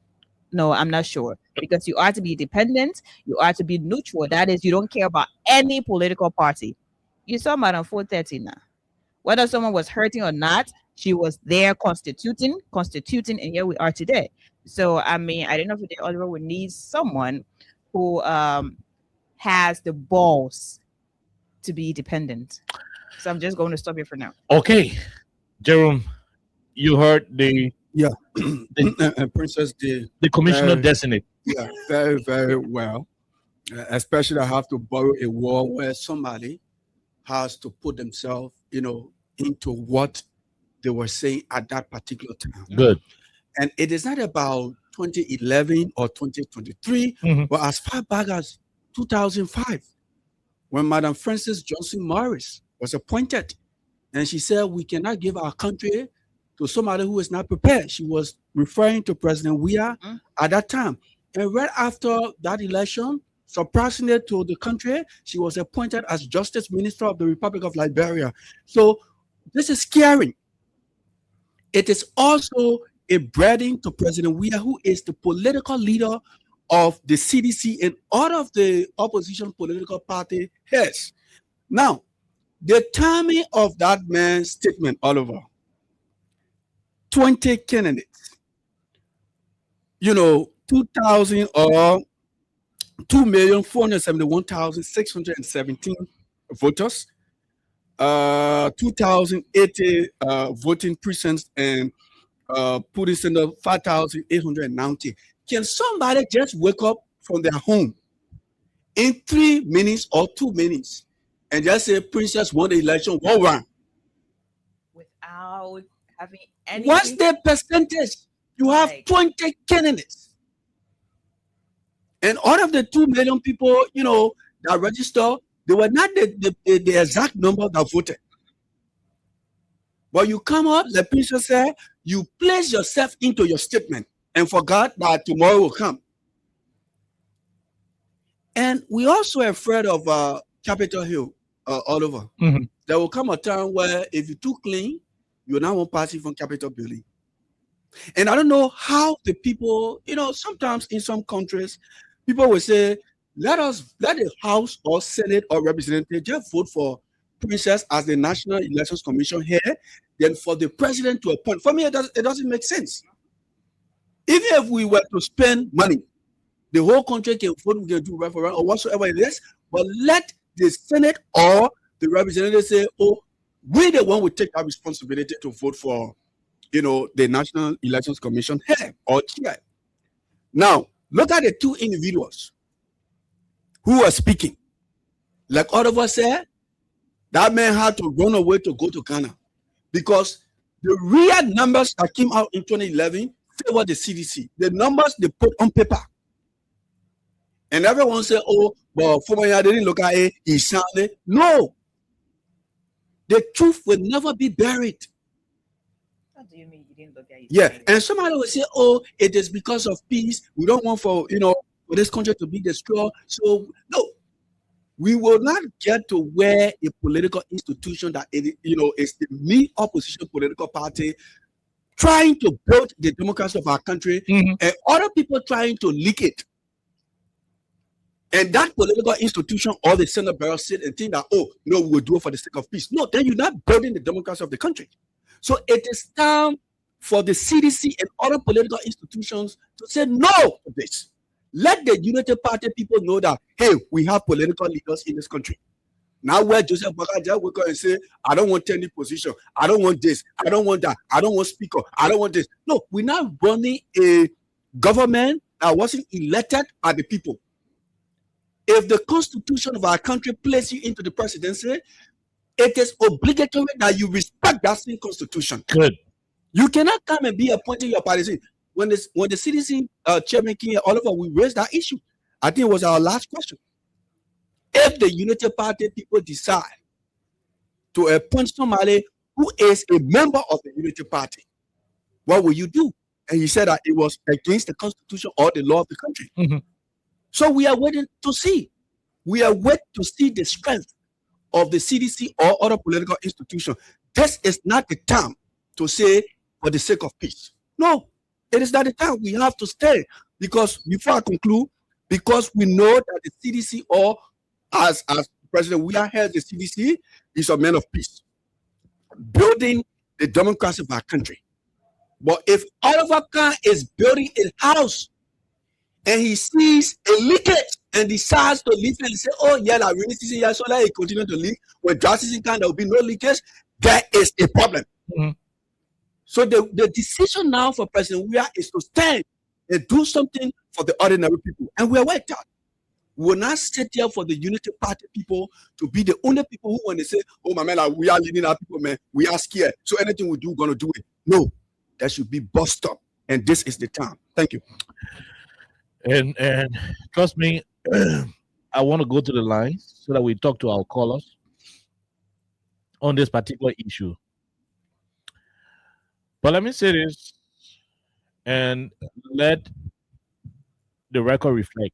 No, I'm not sure, because you are to be independent, you are to be neutral. That is, you don't care about any political party. You saw Madam 430 now. Whether someone was hurting or not, she was there constituting, and here we are today. So, I mean, I don't know if the Oliver would need someone who has the balls to be dependent. So I'm just going to stop here for now. Okay, Jerome, you heard the Princess did the commissioner designate. Yeah, very, very well. Especially I have to borrow a word where somebody has to put themselves, into what they were saying at that particular time. Good. And it is not about 2011 or 2023, but as far back as 2005, when Madam Frances Johnson Morris was appointed, and she said, we cannot give our country to somebody who is not prepared. She was referring to President Weah at that time. And right after that election, surprisingly to the country, she was appointed as Justice Minister of the Republic of Liberia. So this is scary. It is also a burden to President Weah, who is the political leader of the CDC and all of the opposition political party heads. Now, the timing of that man's statement, Oliver, 20 candidates, 2,000 or 2,471,617 voters, 2,080 voting precincts, and putting center 5,890. Can somebody just wake up from their home in 3 minutes or 2 minutes and just say Princess won the election 1-1. Without having any. What's the percentage? You have Like- 20 candidates. And out of the 2 million people, that registered, they were not the exact number that voted. But you come up, the Princess said, you place yourself into your statement and forgot that tomorrow will come. And we also afraid of Capitol Hill, Oliver. Mhm. There will come a time where if you're too clean, you're not one party from Capitol building. And I don't know how the people, sometimes in some countries, people will say, let the House or Senate or representative just vote for Princess as the National Elections Commission here, then for the president to appoint. For me, it doesn't make sense. Even if we were to spend money, the whole country can vote, we can do referendum or whatsoever it is, but let the Senate or the representative say, oh, we the one will take that responsibility to vote for, the National Elections Commission here or chair. Now, look at the two individuals who are speaking. Like Oliver said, that man had to run away to go to Ghana because the real numbers that came out in 2011 favored the CDC. The numbers they put on paper. And everyone said, oh, well, Fumaya didn't look at it, he sounded. No. The truth will never be buried. What do you mean you didn't look at it? Yeah. And somebody will say, oh, it is because of peace. We don't want for this country to be destroyed. So, no. We will not get to where a political institution that is the main opposition political party trying to build the democracy of our country and other people trying to leak it. And that political institution or the Senate barrel sit and think that, oh, no, we will do it for the sake of peace. No, then you're not building the democracy of the country. So it is time for the CDC and other political institutions to say no to this. Let the Unity Party people know that, hey, we have political leaders in this country. Now where Joseph Bakaja will go and say, I don't want any position. I don't want this. I don't want that. I don't want speaker. I don't want this. No, we're not running a government that wasn't elected by the people. If the constitution of our country places you into the presidency, it is obligatory that you respect that same constitution. Good. You cannot come and be appointing your party. When the CDC chairman came here, Oliver, we raised that issue. I think it was our last question. If the Unity Party people decide to appoint somebody who is a member of the Unity Party, what will you do? And he said that it was against the constitution or the law of the country. So we are waiting to see. We are waiting to see the strength of the CDC or other political institution. This is not the time to say for the sake of peace. No, it is not the time. We have to stay because before I conclude, because we know that the CDC or as President William heads the CDC is a man of peace, building the democracy of our country. But if Oliver Kahn is building a house and he sees a leakage and decides to leave and say, oh, yeah, I really see so let it continue to leak. When drought season comes, there will be no leakage. That is a problem. So the decision now for President Weah is to stand and do something for the ordinary people. And we are worked out. We will not sit here for the Unity Party people to be the only people who, when they say, oh, my man, we are leading our people, man, we are scared. So anything we do, we're going to do it. No, that should be bust up. And this is the time. Thank you. And trust me, I want to go to the lines so that we talk to our callers on this particular issue. But let me say this and let the record reflect.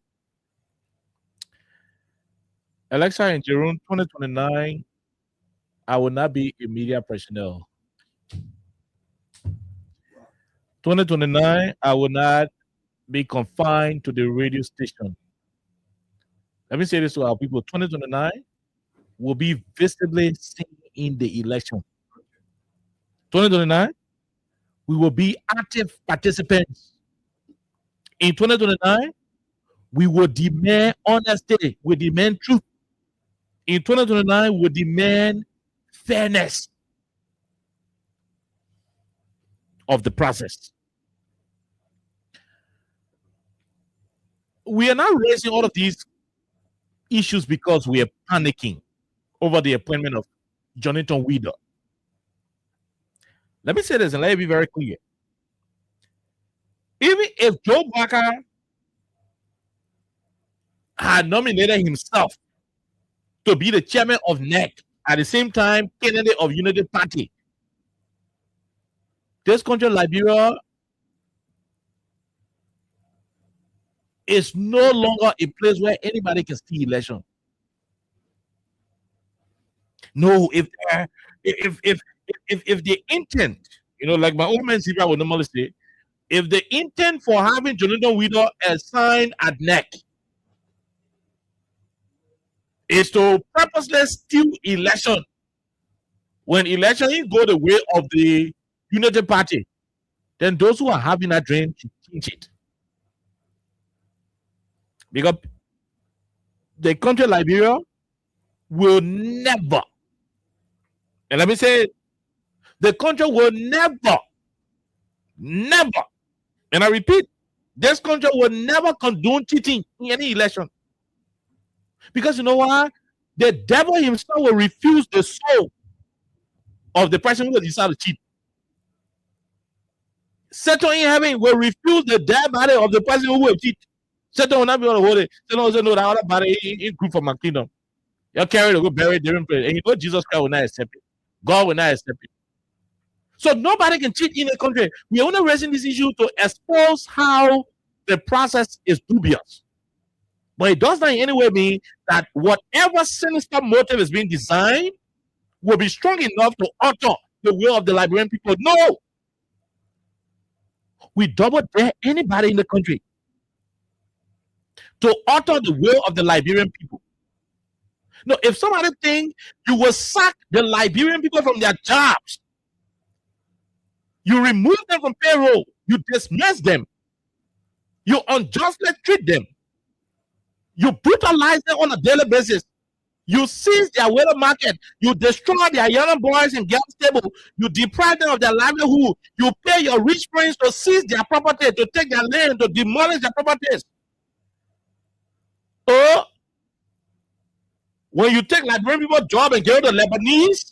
Alexa in June 2029, I will not be a media personnel. 2029, I will not be confined to the radio station. Let me say this to our people. 2029 will be visibly seen in the election. 2029, we will be active participants. In 2029, we will demand honesty. We demand truth. In 2029, we demand fairness of the process. We are not raising all of these issues because we are panicking over the appointment of Jonathan Widow. Let me say this and let it be very clear. Even if Joe Barker had nominated himself to be the chairman of NEC, at the same time, candidate of Unity Party, this country, Liberia, is no longer a place where anybody can see election. No, if the intent, like my old man Zebra would normally say, if the intent for having Jonathan Widow assigned at NEC is to purposely steal election, when election go the way of the Unity Party, then those who are having that dream should change it. Because the country Liberia will never, and let me say, the country will never, and I repeat, this country will never condone cheating in any election. Because you know what? The devil himself will refuse the soul of the person who will decide to cheat. Satan in heaven will refuse the dead body of the person who will cheat. Satan will not be able to hold it. Satan will say, no, that other body is good for my kingdom. You'll carry it, go bury it, different place. And you know Jesus Christ will not accept it. God will not accept it. So nobody can cheat in a country. We are only raising this issue to expose how the process is dubious. But it does not in any way mean that whatever sinister motive is being designed will be strong enough to alter the will of the Liberian people. No! We double dare anybody in the country to alter the will of the Liberian people. No, if somebody think you will sack the Liberian people from their jobs, you remove them from payroll, you dismiss them, you unjustly treat them, you brutalize them on a daily basis, you seize their water market, you destroy their young boys and girls table, you deprive them of their livelihood, you pay your rich friends to seize their property, to take their land, to demolish their properties. Or when you take Liberian people job and give it to Lebanese,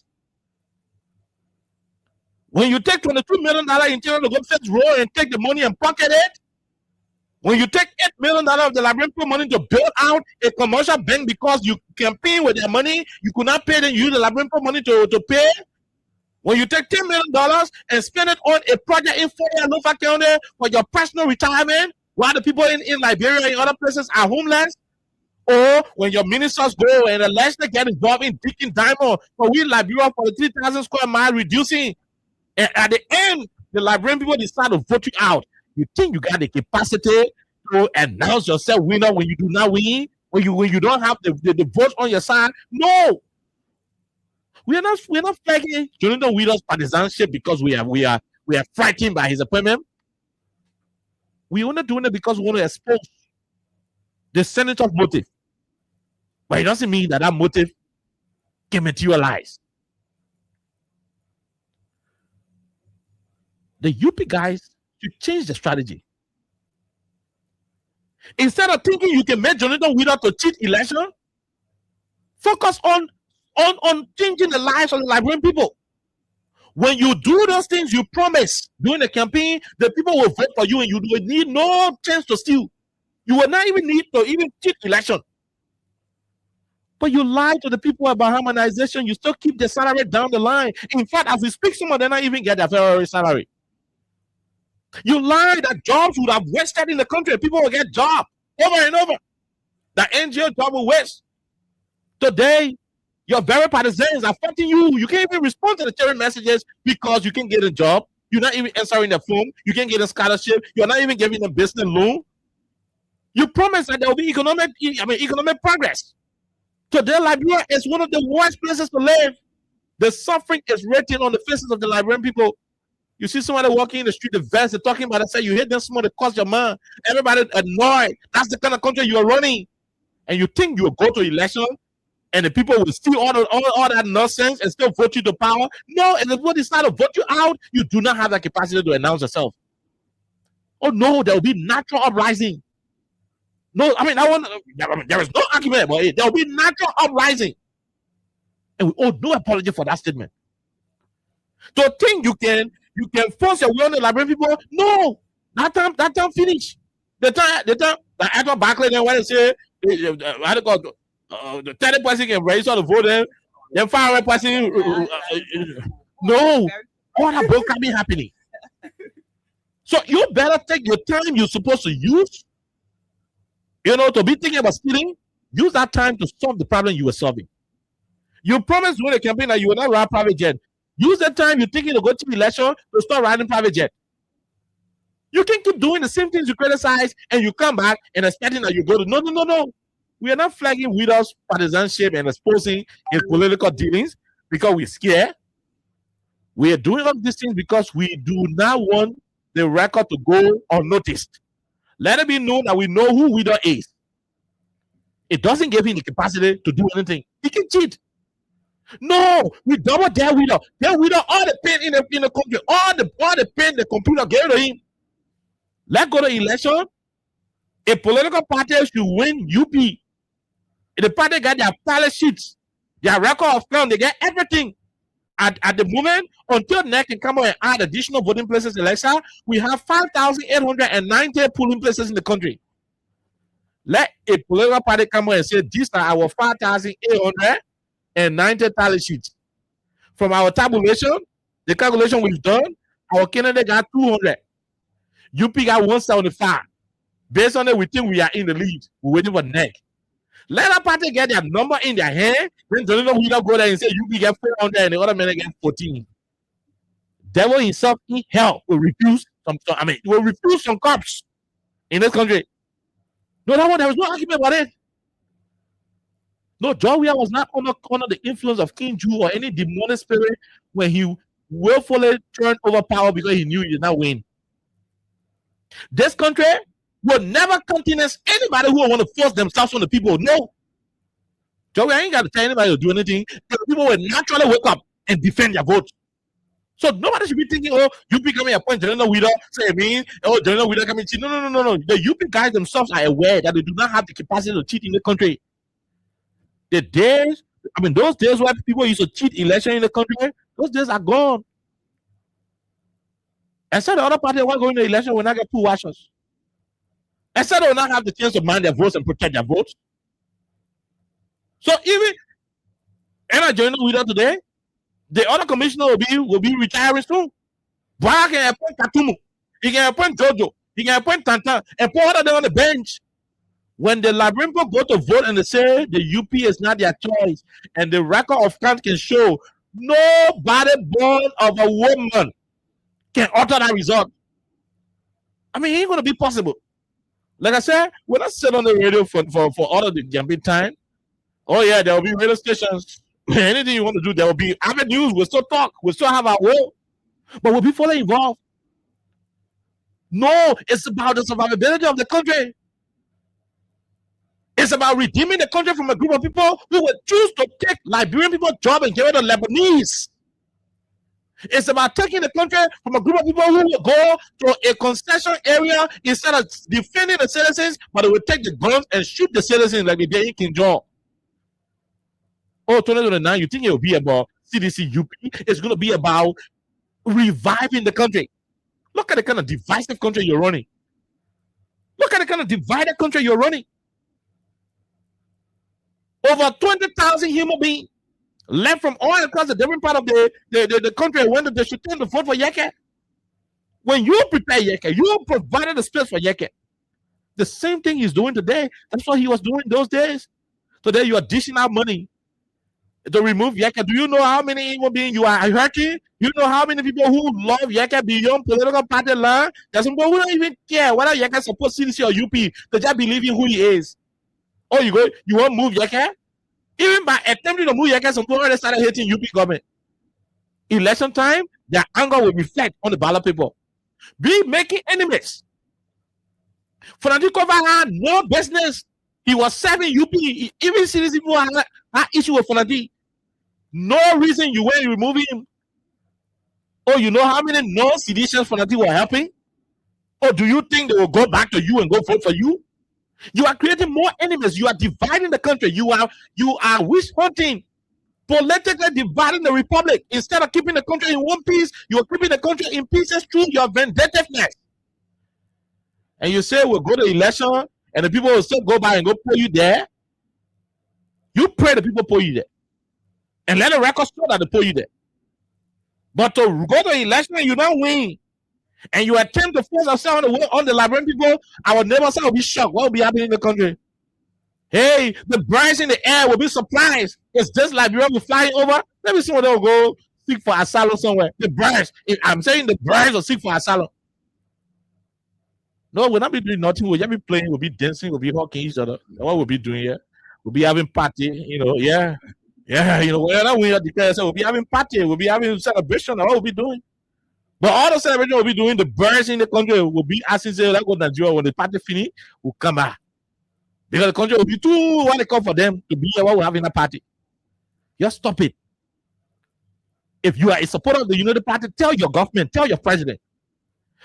when you take $22 million in China to go fix road and take the money and pocket it, when you take $8 million of the Liberian people money to build out a commercial bank because you campaign with their money, you could not pay them, you use the Liberian people money to pay. When you take $10 million and spend it on a project in Lofa County for your personal retirement, while the people in Liberia and other places are homeless, or when your ministers go and allegedly get involved in digging diamond for we Liberia for the 3,000 square mile reducing, and at the end, the Liberian people decide to vote you out. You think you got the capacity to announce yourself winner when you do not win, when you don't have the votes on your side? No, we're not fighting Jonathan Widow's partisanship because we are frightened by his appointment. We're only doing it because we want to expose the senator's motive. But it doesn't mean that motive can materialize. The UP guys should change the strategy. Instead of thinking you can make Jonathan Widow to cheat election, focus on changing the lives of the Liberian people. When you do those things you promise during the campaign, the people will vote for you and you will need no chance to steal. You will not even need to even cheat election. But you lie to the people about harmonization. You still keep the salary down the line. In fact, as we speak, some of them not even get their February salary. You lie that jobs would have wasted in the country. People will get jobs over and over. The NGO job will waste. Today, your very partisans are fighting you. You can't even respond to the text messages because you can't get a job. You're not even answering the phone. You can't get a scholarship. You're not even giving them business loan. You promised that there will be economic progress. Today, Liberia is one of the worst places to live. The suffering is written on the faces of the Liberian people. You see somebody walking in the street, the vest, they're talking about it, say you hit them someone that cost your mind. Everybody annoyed. That's the kind of country you are running. And you think you will go to election and the people will steal all that nonsense and still vote you to power? No, and if they decide to vote you out, you do not have that capacity to announce yourself. Oh no, there will be natural uprising. No, I mean, there is no argument about it. There will be natural uprising. And we owe no apology for that statement. To think you can force your way on the Liberian people, no. That time finish. The time after Barclay then when they say how they call the 30 person can register the vote, then 500 person no. All that both can be happening. So you better take your time you're supposed to use, to be thinking about stealing. Use that time to solve the problem you were solving. You promised during the campaign that you will not ride private jet. Use that time you're thinking to go to the election to start riding private jet. You can keep doing the same things you criticize and you come back and expecting that you go to no. We are not flagging with us partisanship and exposing his political dealings because we're scared. We are doing all these things because we do not want the record to go unnoticed. Let it be known that we know who Widow is. It doesn't give him the capacity to do anything. He can cheat. No, we double their Widow. Their Widow, all the pain in the country, all the pain the computer gave to him. Let's go to election. A political party should win UP. The party got their ballot sheets, their record of count, they get everything. At the moment, until NEC can come out and add additional voting places in election, we have 5,890 polling places in the country. Let a political party come out and say, these are our 5,890 tally sheets. From our tabulation, the calculation we've done, our candidate got 200. UP got 175. Based on it, we think we are in the lead. We're waiting for NEC. Let a party get their number in their hand. Then Jonathan Widow go there and say UP get 400 and the other man get 14. Devil himself in hell will refuse some cops in this country. No, there was no argument about it. No, John Weah was not under the influence of King Jew or any demonic spirit when he willfully turned over power because he knew he did not win. This country will never countenance anybody who want to force themselves on the people. No. Joey, I ain't got to tell anybody to do anything. The people will naturally wake up and defend their vote. So nobody should be thinking, oh, UP coming appoint General Widow, say me, oh, General Widow coming cheat. No. The UP guys themselves are aware that they do not have the capacity to cheat in the country. Those days where people used to cheat election in the country, those days are gone. And so the other party who going to election will not get pool washers. And so they will not have the chance to mind their votes and protect their votes. So even General Widow today, the other commissioner will be retiring soon. But can appoint Katumu, he can appoint Jojo, he can appoint Tantan, and put all of them on the bench. When the Liberian people go to vote and they say the UP is not their choice, and the record of count can show nobody born of a woman can alter that result. I mean, it ain't gonna be possible. Like I said, we're not sitting on the radio for all of the campaign time. Oh yeah, there will be radio stations. Anything you want to do, there will be avenues. We'll still talk. We'll still have our will. But will be fully involved? No, it's about the survivability of the country. It's about redeeming the country from a group of people who would choose to take Liberian people's job and give it to Lebanese. It's about taking the country from a group of people who will go to a concession area instead of defending the citizens, but they will take the guns and shoot the citizens like they did in King John. Oh, 2029, you think it will be about CDC UP? It's going to be about reviving the country. Look at the kind of divisive country you're running. Look at the kind of divided country you're running. Over 20,000 human beings left from all across the different part of the country when they should turn to vote for Yeke. When you prepare Yeke, you provided the space for Yeke. The same thing he's doing today. That's what he was doing those days. Today you are dishing out money to remove Yeke. Do you know how many human beings you are hurting? You know how many people who love Yeke beyond political party line? There's some people who don't even care whether Yeke supports CDC or UP. They just believe in who he is. Oh, you want to move Yeke? Even by attempting to move Yeke, some people already started hating UP government. Election time, their anger will reflect on the ballot people. Be making enemies. Fonadi Kova had no business. He was serving UP. Even CDC people had issue with Fonadi. No reason you went removing him. Oh, you know how many non-seditious Fonadi were helping? Or do you think they will go back to you and go vote for you? You are creating more enemies. You are dividing the country. You are witch hunting, politically dividing the republic. Instead of keeping the country in one piece, you are keeping the country in pieces through your vendettiveness. And you say we'll go to election, and the people will still go by and go pull you there. You pray the people pull you there, and let the record show that they pull you there. But to go to election, you don't win, and you attempt to force yourself on the Liberian people, our neighbors will be shocked. What will be happening in the country? Hey, the birds in the air will be surprised. It's just Liberia will be flying over. Maybe someone will go seek for asylum somewhere. The birds, I'm saying the birds will seek for asylum. No, we'll not be doing nothing. We'll just be playing. We'll be dancing. We'll be hugging each other. That's what we'll be doing here. We'll be having party. Yeah. Whenever we declare, we'll be having party. We'll be having celebration. That's what we'll be doing. But all the celebration we'll be doing, the birds in the country will be asking, say, let's go to Nigeria. When the party finish, we'll come back. Because the country will be too welcome for them to be here while we're having a party. Just stop it. If you are a supporter of the United Party, tell your government, tell your president,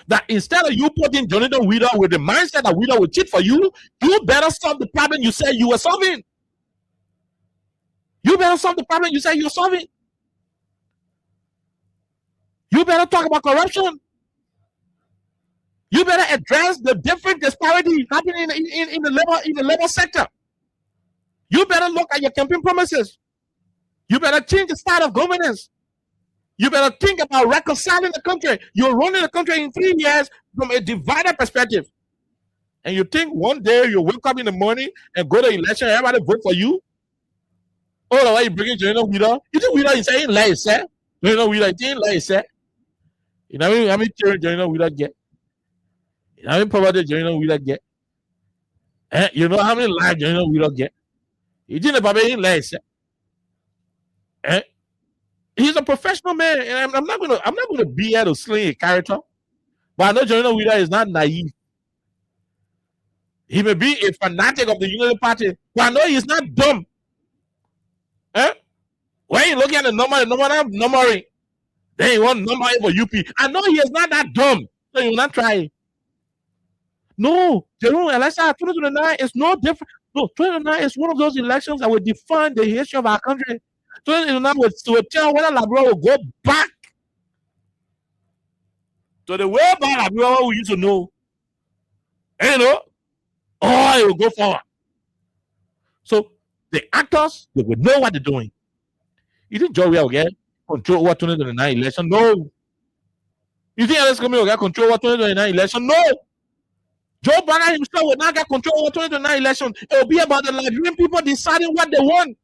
that instead of you putting Jonathan Wieder with the mindset that Wieder will cheat for you, you better solve the problem you said you were solving. You better solve the problem you said you're solving. You better talk about corruption. You better address the different disparity happening in the labor sector. You better look at your campaign promises. You better change the style of governance. You better think about reconciling the country. You're running the country in 3 years from a divided perspective. And you think one day you wake up in the morning and go to election, everybody vote for you? Oh, the way you bring in Jonathan Wieder? You think Wieder is saying lie, sir? Jonathan Wieder is saying lie, sir? You know how many children Jonathan Vida get? You know how many poverty Jonathan Vida get? You know how many lives Jonathan Vida get? He didn't probably lie, sir. He's a professional man, and I'm not gonna be here to sling a character. But I know Jonathan Vida is not naive. He may be a fanatic of the United Party, but I know he's not dumb. When you look at the numbering, then you want number for UP. I know he is not that dumb, so you will not try it. No, Jerome, election 2029 is no different. No, 2029 is one of those elections that will define the history of our country. 2029 will tell whether Liberia will go back to the way back Liberia we used to know. And or it will go forward. So the actors, they will know what they're doing. You think Joe will get control over 2029 election? No. You think Alex Comey will get control over 2029 election? No. Joe Biden himself will not get control over 2029 election. It will be about the Liberian people deciding what they want.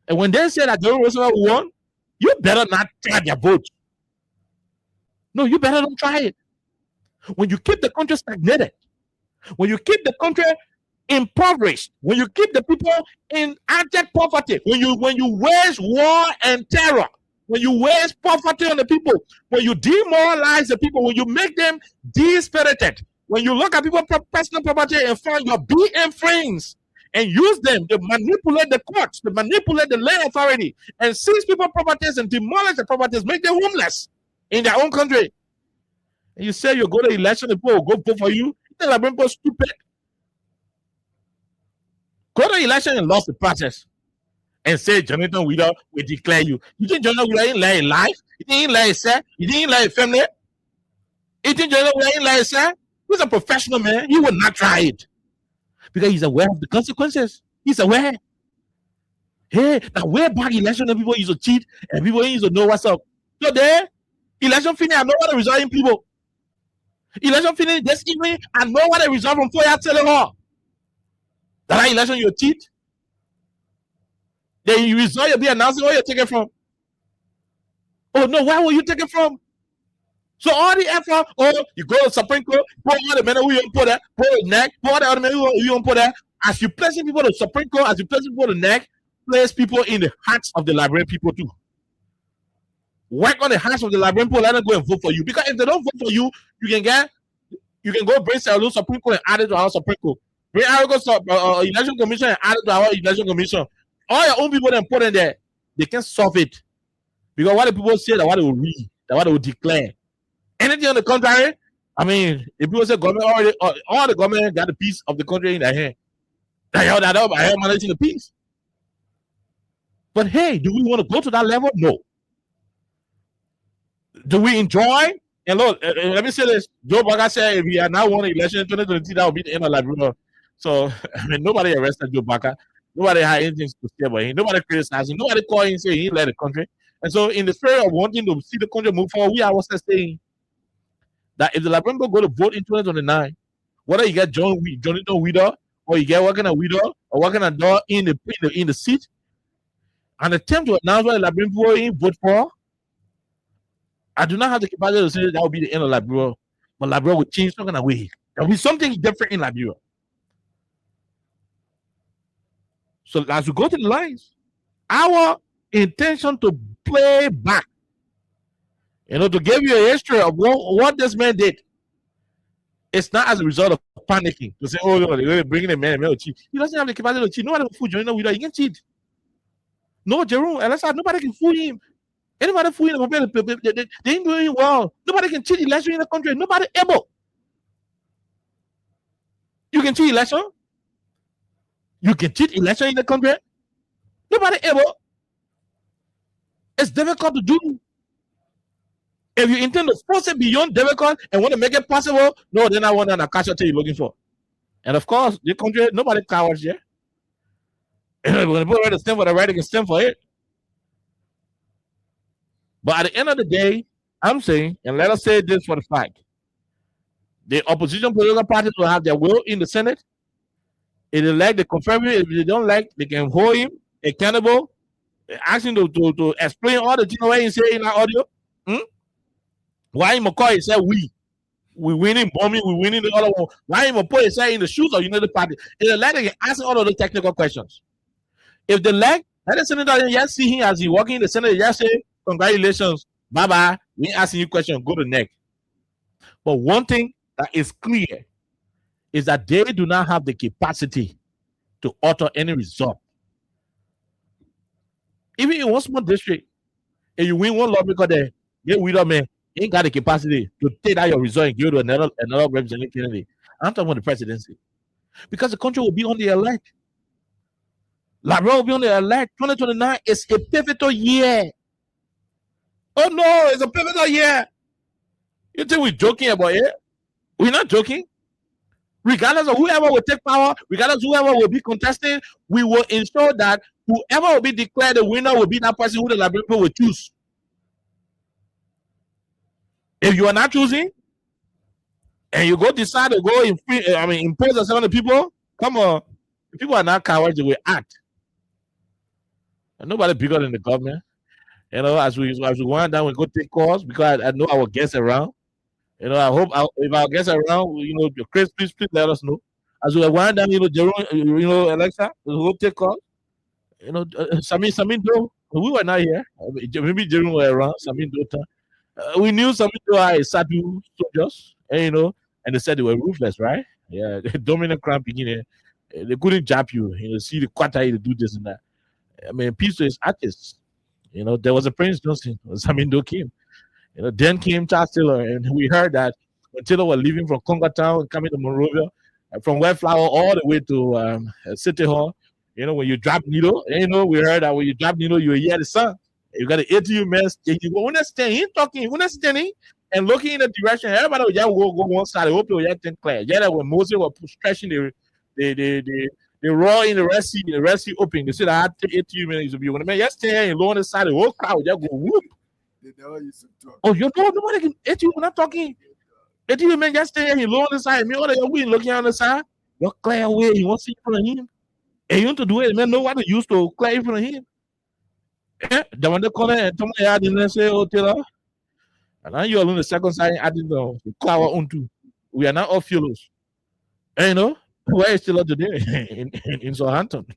And when they say that Joe Roosevelt won, you better not try their vote. No, you better don't try it. When you keep the country stagnated, when you keep the country impoverished, when you keep the people in abject poverty, when you wage war and terror, when you waste poverty on the people, when you demoralize the people, when you make them dispirited, when you look at people's personal property and find your BM friends and use them to manipulate the courts, to manipulate the land authority, and seize people's properties and demolish the properties, make them homeless in their own country. And you say you go to election, the people will go vote for you. You think Liberian people stupid? Go to election and lost the process and say Jonathan Vida will declare you. You think Jonathan Vida didn't lie in life? He didn't lie, sir. He didn't lie in family. You think Jonathan Vida didn't lie, sir? He's a professional man. He will not try it because he's aware of the consequences. He's aware. Hey, now way back election, people used to cheat and people used to know what's up. So there, election finish, I know what the result in people. Election finish this evening, I know what the result from Foya telling her. That election you cheat. Then you result you'll be announcing where you're taking from. Oh no, where will you take it from? So all the effort, you go to Supreme Court, put all the men who you put that, put the neck, put the other men who you put that. As you placing people to Supreme Court, as you placing people to the neck, place people in the hearts of the Liberian people too. Work on the hearts of the Liberian people, let them go and vote for you. Because if they don't vote for you, you can go bring Sarah Supreme Court and add it to our Supreme Court. Bring our election commission and add it to our election commission. All your own people then put in there, they can solve it. Because what the people say, that what they will read, that what they will declare. Anything on the contrary, I mean, if people say government already, all the government got a piece of the country in their hand. They held that up. I am managing the peace. But hey, do we want to go to that level? No. Do we enjoy? And look, let me say this. Joe Biden said if he had not won the election in 2023, that would be the end of Liberia. So, I mean, nobody arrested Joe Biden. Nobody had anything to say about him. Nobody criticized him. Nobody called him and said he led the country. And so, in the spirit of wanting to see the country move forward, we are also saying that if the Liberian people go to vote in 2029, whether you get Jonathan Widow, or you get working at Widow, or working at door in the seat, and attempt to announce what the Liberian people vote for, I do not have the capacity to say that will be the end of Liberia, but Liberia will change some kind of way. There will be something different in Liberia. So as we go to the lines, our intention to play back, to give you a history of what this man did, it's not as a result of panicking to say, oh, no, they're bringing a man to cheat. He doesn't have the capacity to cheat. Nobody can fool Jonathan Widow. He can cheat. No, Jerome, nobody can fool him. Anybody fool him, they ain't doing well. Nobody can cheat election in the country. Nobody able. You can cheat election? You can cheat election in the country? Nobody able. It's difficult to do. If you intend to force it beyond difficult and want to make it possible, no, then I want an casualty you're looking for. And of course, the country, nobody cowards here. When people ready to stand for the right, they can stand for it. But at the end of the day, I'm saying, and let us say this for the fact, the opposition political parties will have their will in the Senate. If they like, they confirm it. If they don't like, they can hold him accountable, ask him to explain all the things he say in that audio. Why McCoy said we winning bombing, we winning the other one. Why McCoy say in the shoes of United Party? If they like, they can ask all of the technical questions. If they like, let the senator just see him as he walking in the Senate, just say, congratulations, bye-bye. We ain't asking you questions, go to next. But one thing that is clear is that they do not have the capacity to alter any result. Even in one small district, if you win one lawmaker there, get Widow man, you ain't got the capacity to take out your result and give it to another representative candidate. I'm talking about the presidency. Because the country will be on the elect. Liberia will be on the elect. 2029 is a pivotal year. Oh no, it's a pivotal year. You think we're joking about it? We're not joking. Regardless of whoever will take power, regardless of whoever will be contesting, we will ensure that whoever will be declared the winner will be that person who the Liberian people will choose. If you are not choosing, and you go decide to go impose on some of the people, come on. If people are not cowards, they will act. And nobody bigger than the government. As we wind down, we go take calls because I know our guests around. I hope if our guests around, Chris, please let us know. As we wind down, Jerome, Alexa, we go take calls. Samin Do, we were not here. Maybe Jerome were around. Samin Do, we knew Samin Do are Sadu soldiers, and they said they were ruthless, right? Yeah, the dominant crime beginning. They couldn't jab you. See the quarter to do this and that. I mean, peace to his artists. There was a Prince Johnson, Samin Do came. Then came Charles Taylor, and we heard that when Taylor was leaving from Congo Town, coming to Monrovia, from Westflower all the way to City Hall, when you drop needle, we heard that when you drop needle, you hear the sun. You got an ATU man, you go understand him talking, understanding, and looking in the direction. Everybody would just go one side. I hope they would think clear. Yeah, when Moses was stretching the roar in the Red Sea open. They said I had 8 minutes to be when the man just stand here and low on the side, the whole crowd would just go whoop. They never used to talk. Oh, nobody can 8 we're not talking. 8 man just stand here and low on the side. Me, all of you looking on the side, you're clear away. You want to see in front of him. And you want to do it, man. Nobody used to clear in front of him. The one that corner and somebody had in there say, oh, Taylor. And now you're on the second side, adding the cloud on too. We are not all fearless. And where is Taylor today? in Southampton.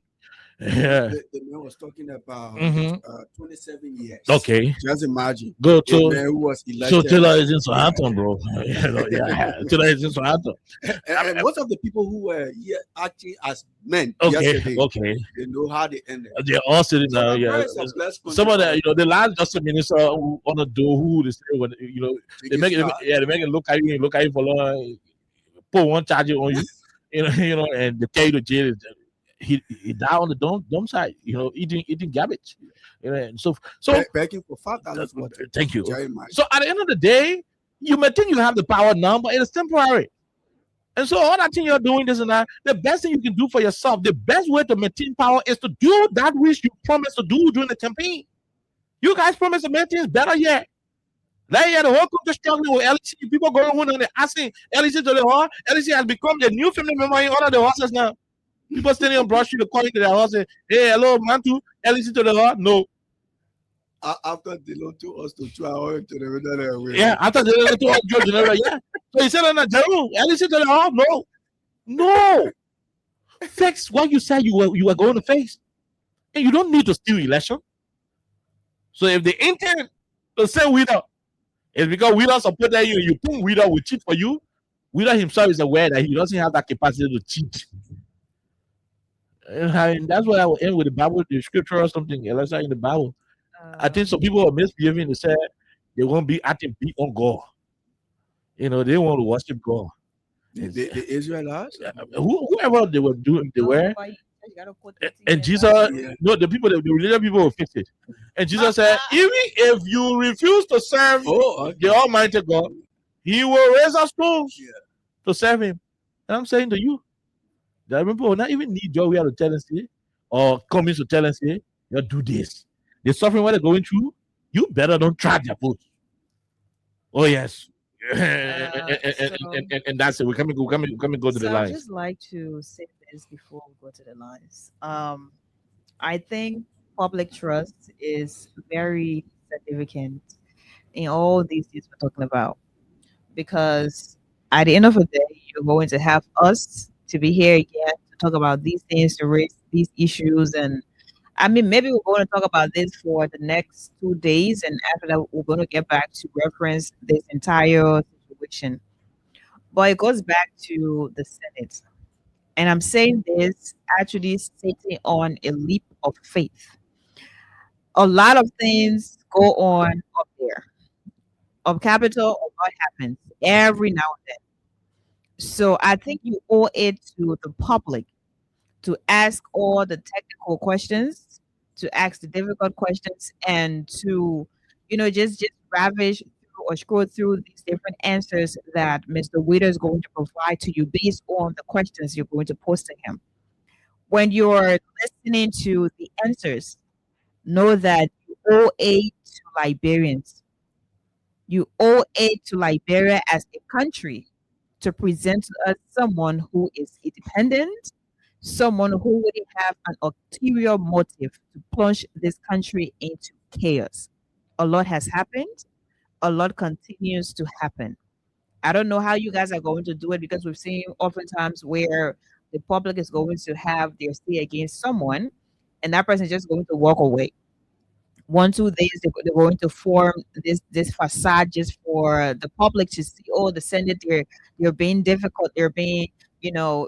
Yeah. The man was talking about Mhm. 27 years. Okay. Just imagine Go a to. man who was So elected. Taylor is in Southampton, bro. Yeah. Taylor is in Southampton. And most of the people who were here acting as men Okay. yesterday, Okay. they know how they ended. They're all sitting So down. Nigeria Yeah. is a blessed Some of country. the, the last justice minister who on the door who they say when They they get make it, started. yeah, they make it look at you for long, put one charge on you, and they tell you to jail. He died on the dumb side, eating garbage, and so Begging for $5 water. thank you. Jerry Mike. So at the end of the day, you may think you have the power now, but it is temporary. And so all that thing you're doing this and that, the best thing you can do for yourself, the best way to maintain power is to do that which you promised to do during the campaign. You guys promised to make things better yet. Like the whole country struggling with LEC. People going on and they're asking LEC to the hall. LEC has become the new family member in all of the horses now. People standing on Broad Street calling to their horse saying, hey, hello, Mantu, LEC to the hall. No. After they loan to us to 2 hours to the middle. Yeah, after they let to George General, yeah. So he said, no, General, LEC to the hall. No. No. Fix what you said you were going to face. And you don't need to steal election. So if the intent to say Wheeler is because Wheeler supported you, you think Wheeler will cheat for you, Wheeler himself is aware that he doesn't have that capacity to cheat. And that's why I will end with the Bible, the scripture or something else in the Bible. I think some people are misbehaving. They say they won't be acting beat on God. They want to worship God. The Israelites? Whoever they were doing, they were. And Jesus, no, the religious people will fix it. And Jesus said, even if you refuse to serve the Almighty God, He will raise us stones to serve Him. And I'm saying to you, that people will not even need your way to tell us here, or come in to tell us here, you do this. The suffering what they're going through, you better don't try their foot. Oh yes. And that's it. We come go to the I'd lines. just like to say this before we go to the lines. I think public trust is very significant in all these things we're talking about, because at the end of the day, you're going to have us to be here again to talk about these things, to raise these issues. And I mean, maybe we're going to talk about this for the next 2 days, and after that, we're going to get back to reference this entire situation. But it goes back to the Senate. And I'm saying this actually sitting on a leap of faith. A lot of things go on up there. Of Capitol, a lot happens every now and then. So I think you owe it to the public to ask all the technical questions, to ask the difficult questions, and to, just ravish through or scroll through these different answers that Mr. Witter is going to provide to you based on the questions you're going to pose to him. When you're listening to the answers, know that you owe it to Liberians. You owe it to Liberia as a country to present to us someone who is independent, someone who wouldn't have an ulterior motive to plunge this country into chaos. A lot has happened. A lot continues to happen. I don't know how you guys are going to do it, because we've seen oftentimes where the public is going to have their say against someone, and that person is just going to walk away. 1-2 days they're going to form this facade just for the public to see. Oh, the Senate, they're being difficult, they're being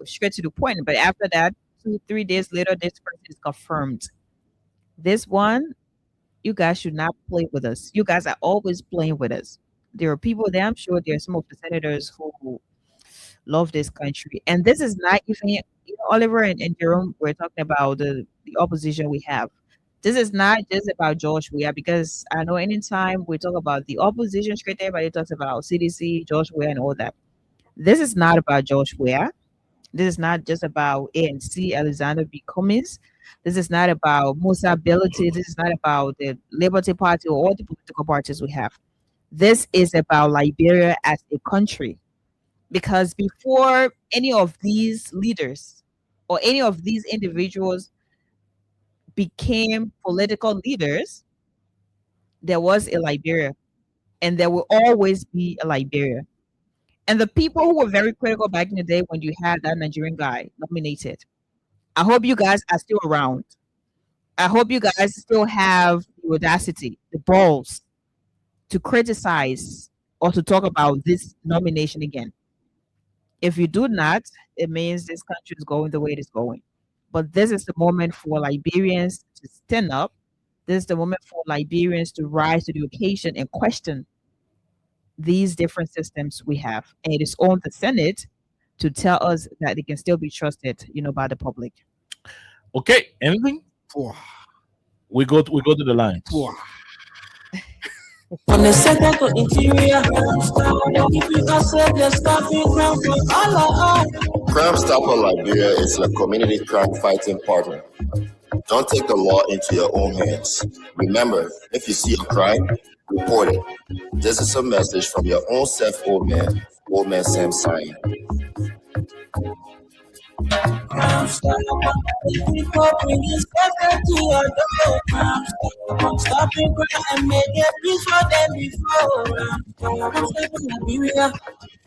straight to the point. But after that, 2-3 days later, this person is confirmed. This one, you guys should not play with us. You guys are always playing with us. There are people there. I'm sure there are some of the senators who love this country, and this is not even Oliver and Jerome. We're talking about the opposition we have. This is not just about George Weah, because I know anytime we talk about the opposition, straight everybody talks about CDC, George Weah, and all that. This is not about George Weah. This is not just about ANC, Alexander B. Cummings. This is not about Musa Ability. This is not about the Liberty Party or all the political parties we have. This is about Liberia as a country. Because before any of these leaders or any of these individuals became political leaders, there was a Liberia, and there will always be a Liberia. And the people who were very critical back in the day when you had that Nigerian guy nominated, I hope you guys are still around. I hope you guys still have the audacity, the balls to criticize or to talk about this nomination again. If you do not, it means this country is going the way it is going. But this is the moment for Liberians to stand up. This is the moment for Liberians to rise to the occasion and question these different systems we have. And it is on the Senate to tell us that they can still be trusted, by the public. Okay, anything? We go to the lines. On the second to interior, if you accept the stopping ground for all. Crime Stopper Liberia is a community crime fighting partner. Don't take the law into your own hands. Remember, if you see a crime, report it. This is a message from your own self, Old Man Sam Sign. Crime Stopper, people bringing safety to your door. Crime Stopper, stopping crime and make it peace for them before. Crime Stopper Liberia,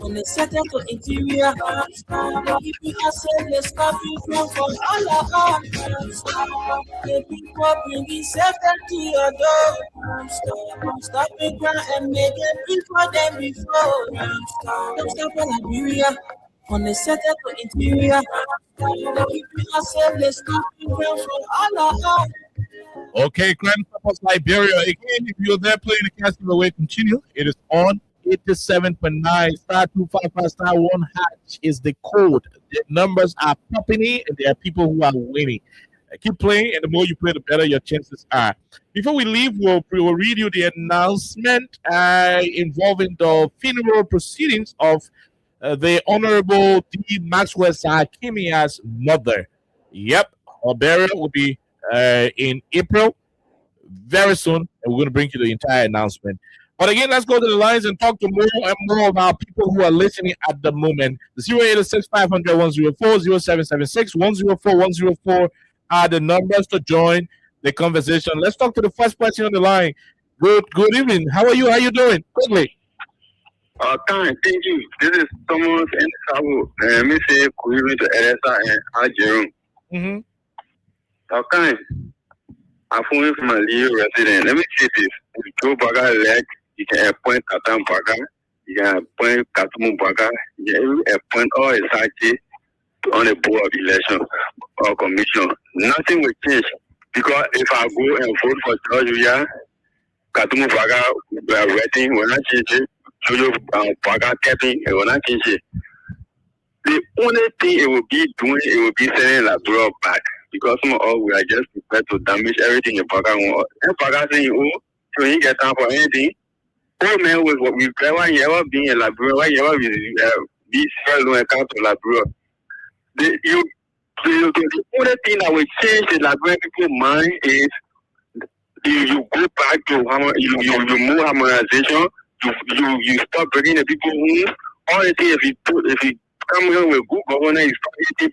on the second to interior. If you accept the stopping ground for all. The people bringing safety to your door. Stopping crime and make it peace for them before. Crime Stopper Liberia. On the second to interior, Okay, Crime Stoppers Liberia. Again, if you're there playing the casting away, continue. It is on 87.9 *255 *1 hatch is the code. The numbers are popping in, and there are people who are winning. Keep playing, and the more you play, the better your chances are. Before we leave, we'll read you the announcement involving the funeral proceedings of the Honorable D. Maxwell Sakimia's mother. Yep, her burial will be in April, very soon, and we're going to bring you the entire announcement. But again, let's go to the lines and talk to more and more of our people who are listening at the moment. The 0886 500 104, 0776 104 104 are the numbers to join the conversation. Let's talk to the first person on the line. Good evening. How are you? How you doing? Quickly. Thank you. This is Thomas and Sabo. Me say good evening to Elisa and Ajerum. Okay. I'm from my Leo resident. Let me say this. If Joe Baga elect, you can appoint Katam Baga, you can appoint Katumu Baga, you can appoint all his party on the board of election or commission. Nothing will change. Because if I go and vote for George Weah, Katumu Baga, we are waiting, we're not changing. Jojo Baga Kevin, it will not change it. The only thing it will be doing, it will be sending Labrador back. Because some of us, we are just prepared to damage everything in Baga wants. And Baga saying, oh, so you get time for anything. Oh man, with what we've ever been in Labrador, why you ever be fair account to Labrador. The only thing that will change the Labrador people's mind is you go back to you move harmonization. You stop bringing the people home. All the things if you come here with good governance,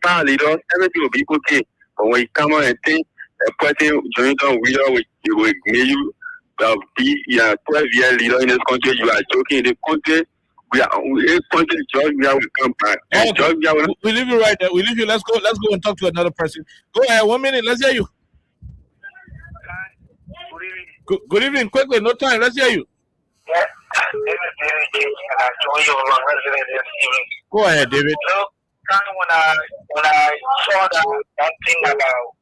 power leaders, everything will be okay. But when you come out and think a person Jonathan Wheeler will make you be a 12-year leader in this country, you are joking. In the country, George Weah will come back. Okay. George Weah will... We leave you right there. We leave you. Let's go and talk to another person. Go ahead. 1 minute. Let's hear you. Good evening. Quickly. No time. Let's hear you. Yeah. Go ahead, David. Kind of when I saw that thing about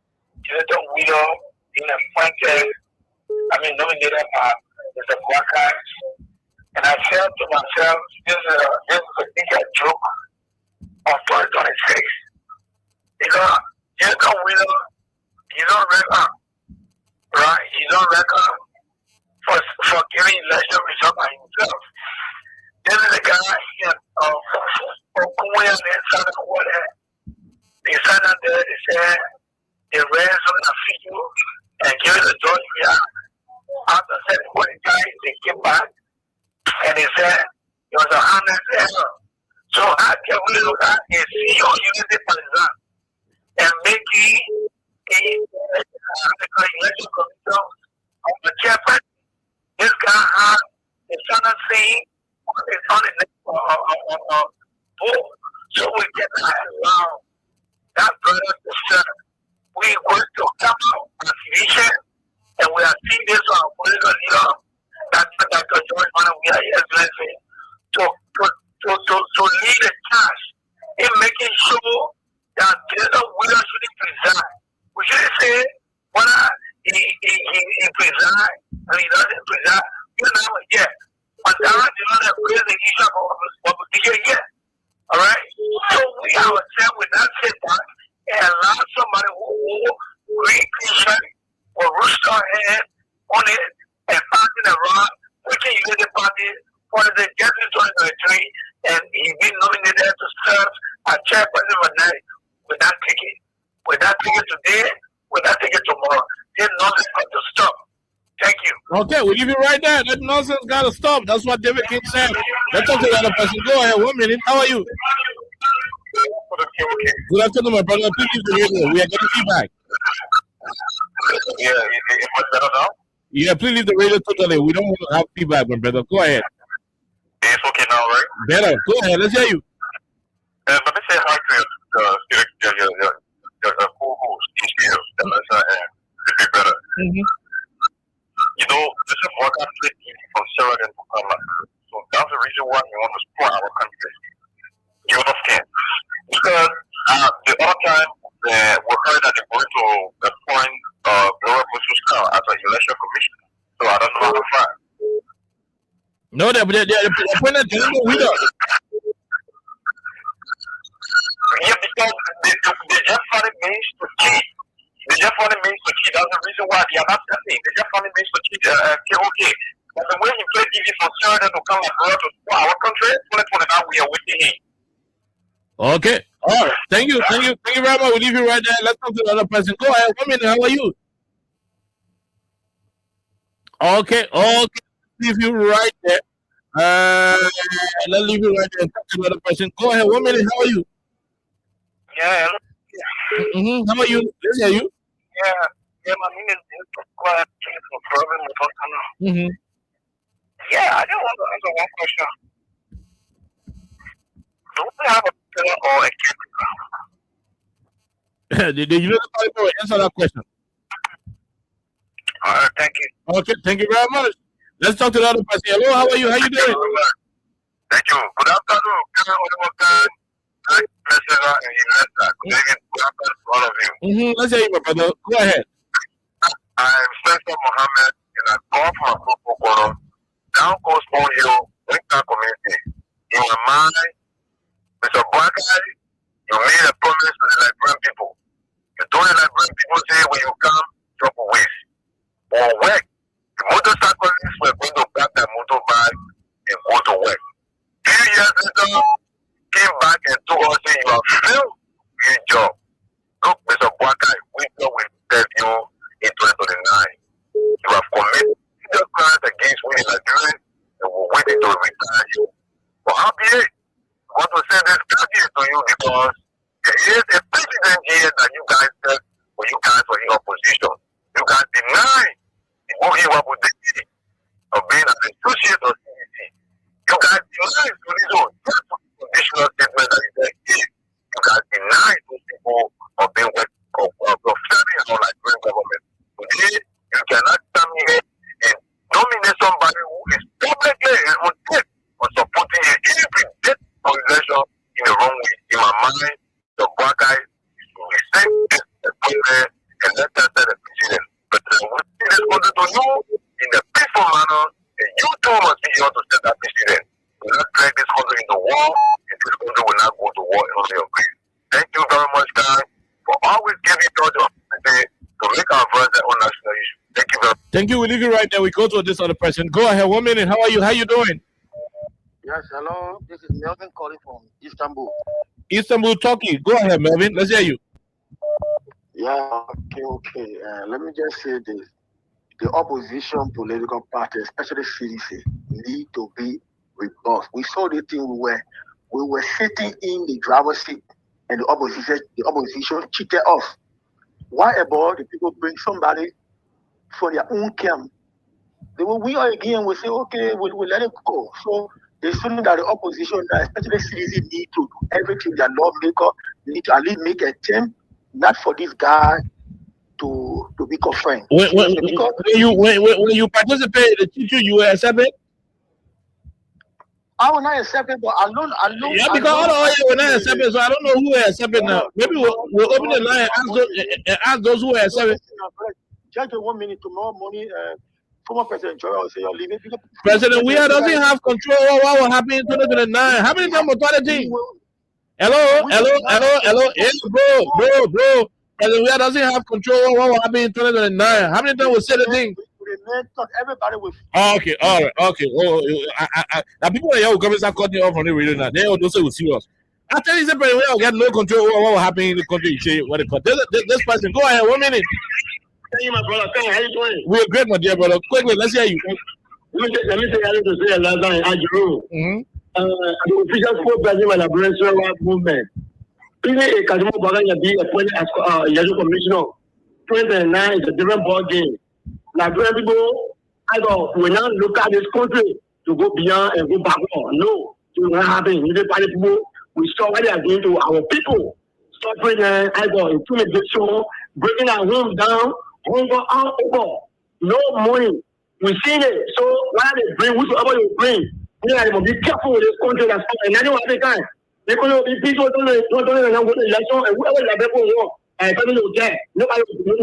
Jonathan Wheeler being appointed, nominated by Mr. Kwaka, and I felt to myself, this is a bigger joke on 2026. Because Jonathan Wheeler, he's on record, right? He's on record for giving election results by himself. This is a guy from Kuya and Santa Water. They signed out there, they said they ran some of the field and gave it to George Weah. After 7 guys, they came back and they said it was a honest error. So how can we look at a CEO unity partisan and making election commission of the chairperson? This guy had a son saying it's on the board. So we can allow that brother to serve. We want to come out as not sit back and allow somebody who read Christian or roost our hand on it and passing around, we can use the party for the Justice 2023, and he been nominated to serve as chairperson of the night with that ticket. With that ticket today, with that ticket tomorrow. This nonsense got to stop. Thank you. Okay, we leave it right there. That nonsense got to stop. That's what David King said. Let's talk to the other person. Go ahead. 1 minute. How are you? Good afternoon, my brother. Please leave the radio. We are getting feedback. Yeah, it was better now? Yeah, please leave the radio totally. We don't want to have feedback, my brother. Go ahead. It's okay now, right? Better. Go ahead. Let's hear you. Let me say hi to your co-host, Israel, and it'll be better. You know, this is what I'm taking from Sheridan to Kama. So that's the reason why we want to support our country. You understand? Because the other time we heard that they're going to appoint Laura Bususka as an election commissioner. So I don't know how to find. No, they're appointed General Widow. Yeah, because they just found it means to cheat. They just found it means to cheat. That's the reason why they are not stepping. They just found it means to cheat. Okay. But the way he played TV for Sheridan to come and to support our country, 2029, we are waiting him. Okay. All right. Thank you. Thank you very much. We'll leave you right there. Let's talk to the other person. Go ahead. 1 minute. How are you? Okay. Leave you right there. Let's leave you right there and talk to the other person. Go ahead. 1 minute. How are you? Yeah. How are you? Let's hear you. Yeah, my name is Quiet from Yeah, I just want to answer one question. Do we have a pillar or a camping Did you know the Bible? Answer that question. All right, thank you. Okay, thank you very much. Let's talk to the other person. Hello, how are you? How you doing? Thank you. Good afternoon. Good afternoon to all of you. Let's hear you, my brother. Go ahead. I'm Spencer Mohammed, and I come from Kokoro, down Coast Stone Hill, Winter Community. In my mind, Mr. Boakai, you made a promise to the Liberian people. You told the Liberian people, say, when you come, drop a waste. Or work. The motorcyclists were going to grab their motorbike and go to work. 2 years later, came back and told us, say, you have failed your job. Look, Mr. Boakai, we know we serve you in 2029. You have committed serious crimes against we Nigerians, and we're waiting to retire you. But happy, I want to say this courtesy to you because there is a precedent here that you guys said when you guys were in opposition. You guys denied the movie Wabudeki of being an associate of CDC. You guys denied to this own conditional statement that you said, you guys denied those people of being serving our Nigerian government. Today, you cannot come here and nominate somebody who is publicly on tape or supporting a debt organization in the wrong way. In my mind, the black guy is to rescind this appointment and let us set a precedent. But we see this country to you in a peaceful manner, and you too must be here to set that precedent. Do not drag this country into war, and this country will not go to war on your grace. Thank you very much, guys, for always giving us the opportunity to make our voice on national issue. Thank you very much. Thank you. We'll leave you right there. We go to this other person. Go ahead. 1 minute. How are you? How you doing? Yes, hello. This is Melvin calling from Istanbul. Istanbul, Turkey. Go ahead, Melvin. Let's hear you. Yeah, okay. Let me just say this. The opposition political party, especially CDC, need to be rebuffed. We saw the thing we were sitting in the driver's seat and the opposition cheated off. Why about the people bring somebody for their own camp? They will win again, we say, okay, we'll let it go. So they assume that the opposition, especially CDC, need to do everything their lawmaker need to at least make a attempt, not for this guy to be confirmed. When you participate in the teacher, you were accepted? I will not accept it, but I know. Yeah, because all the oil were not accepted, so I don't know who were accepted now. Maybe we'll open the line and ask those who were accepted. Just 1 minute tomorrow morning, former President Joy will say you're leaving. President Weah doesn't have control over what will happen in 2029. How many times will Hello. Hey, bro. President Weah doesn't have control over what will happen in 2029. How many times we say the thing? Everybody will. Oh, okay, all right, okay. Oh, now people are here who come and start cutting off on the radio now. They all don't say we're serious. I tell you, President Weah will get no control over what will happen in the country. You say what they cut. This person, go ahead. 1 minute. Thank you, my brother. Thank you. How you doing? We're great, my dear brother. Quickly, let's hear you. Let me say I need to say last time at Jerome. The official spokesperson of the Venezuela movement. Even a Kadimo Baganya be appointed as Yajo Commissioner. 2009 is a different ball game. Like people, I go, we now look at this country to go beyond and go backward. No, it will not happen. We saw what they are doing to our people. Suffering, I go, intimidation, breaking our homes down, hunger all over. No money. We see it. So why they bring whosoever you bring, you know, be careful with this country that's and anyone at the time. Because the people don't know go to election and whoever the people want, and people will get. Nobody do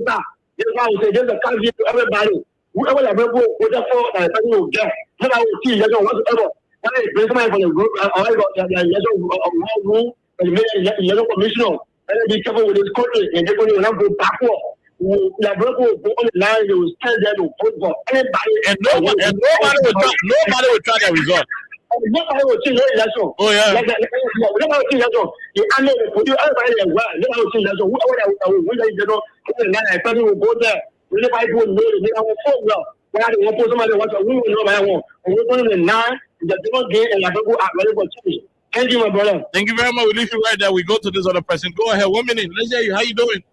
that. That's why we say there's a country to everybody. Whoever the people will get for, and people will get. Nobody will see election whatsoever. Why they bring somebody from the group, or I got the election of one room, and the election commissioner. And be careful with this country, and they're going to go backward. The people will go on the line, they will stand there to vote for anybody. And nobody will try the result. Nobody will see no election. Oh, yeah. Nobody will see election. The army will put everybody there. Nobody will see election. Whoever will win the election, everybody will go there. Nobody will know it. They will vote well. When they want to put somebody wants to win, nobody want. And we're going to the 9, the different game, and the people are ready for change. Thank you, my brother. Thank you very much. We leave you right there. We go to this other person. Go ahead. 1 minute. Let's hear you. How you doing?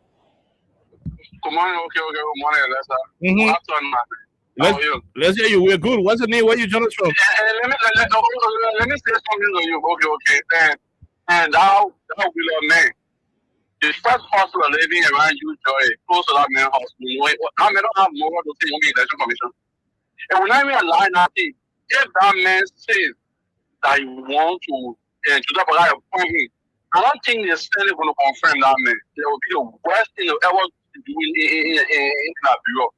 Good morning. Okay. Good morning, Lester. Good afternoon, man. How are you? Let's hear you. We're good. What's the name? Where you joining us from? Let me say something to you. Okay. And how will a man? The first hospital living around you, Joy, close to that main hospital. I may not have more to say on the election commission. And when I mean a line, I think if that man says that you want to that guy appoint him, I don't think the Senate going to confirm that man. It will be the worst thing you ever do in that bureau.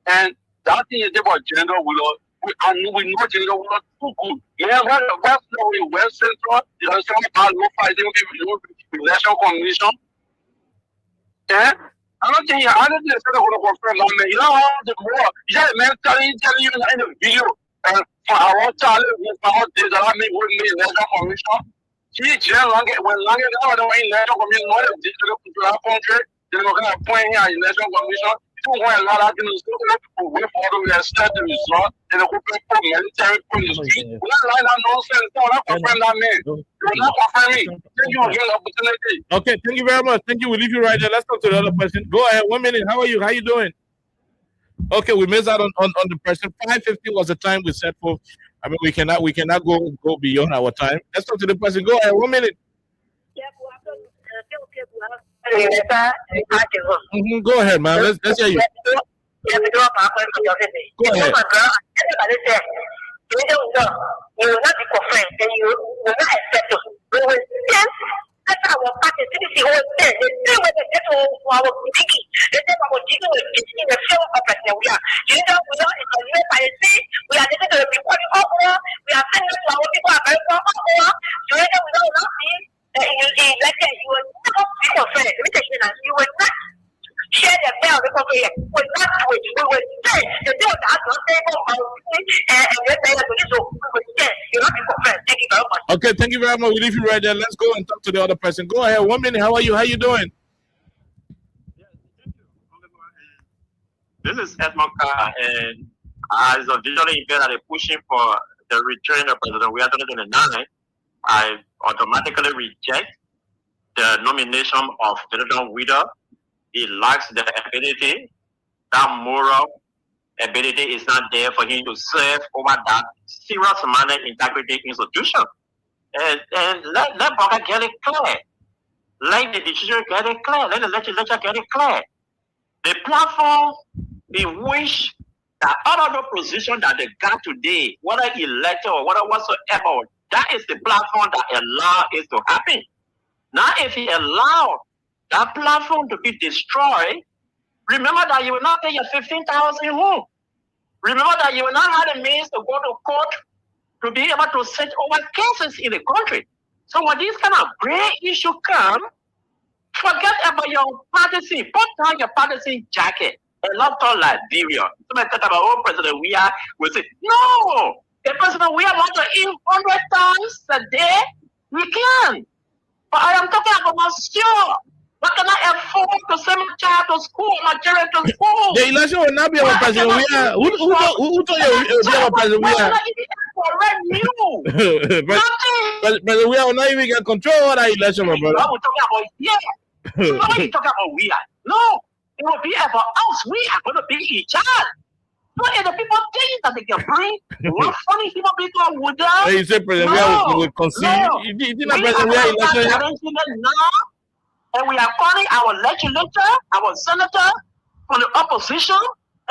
And that thing is about gender will we know gender will not too good. Yeah, West Central, the election fighting with the election commission. Yeah, I don't think the Senate going to confirm that man. You know how the war, yeah, man, telling you in the video, and for our child, for our days that I make with me election commission. When long as I election commission, what is this to our country? They're going to appoint here election commission. Don't want a lot of things to wait for them to set the result and the people military police. We're not like that nonsense. Don't confirm that man. You're not confirming. Thank you again, opportunity. Okay, thank you very much. Thank you. We leave you right there. Let's talk to the other person. Go ahead. 1 minute. How are you? How you doing? Okay, we missed out on the person. 5:50 was the time we set for. I mean, we cannot go beyond our time. Let's talk to the person. Go ahead. 1 minute. Go ahead, man. Let's hear you. Go ahead. You will not be confirmed, and you will not accept it. We will stand as our party, CDC will stand. The same way they get to our Jiggy. The same our Jiggy will get in the field of President Weah. You know, we are in the new policy. We are living to the people of war. We are sending to our people of war. You know, we don't know you will not be confirmed. Let me tell you now, you will not share the bell because we will not do it. We will say the deal that not able and we say that we will say you're not be confirmed. Thank you very much. Okay, thank you very much. We leave you right there. Let's go and talk to the other person. Go ahead. 1 minute. How are you? How you doing? This is Edmond Carr, and as a visually impaired that are pushing for the return of President Weah 2029, I automatically reject the nomination of President Weah. He lacks the ability, that moral ability is not there for him to serve over that serious manner integrity institution. And let Baka get it clear. Let the decision get it clear. Let the legislature get it clear. The platform in which the other position that they got today, whether elected or whether whatsoever, that is the platform that allow it to happen. Now, if he allow that platform to be destroyed, remember that you will not pay your 15,000 home. Remember that you will not have the means to go to court to be able to set over cases in the country. So when these kind of great issue come, forget about your partisan. Put down your partisan jacket and not talk Liberia. Somebody talk about, oh, President Weah will say, no, the President Weah wants to eat 100 times a day. We can. But I am talking about monsieur. What can I afford to send my child to school, my children to school? The election will not be about President Weah. Who told you it will be about President Weah? President Weah will not even get control of that election, my brother. We're talking about, so when you talk about Weah, no, it will be about us. We are going to be in charge. So if the people think that they can bring what funny human people would have. You say President Weah will concede. You didn't have President Weah election now. And we are calling our legislator, our senator from the opposition,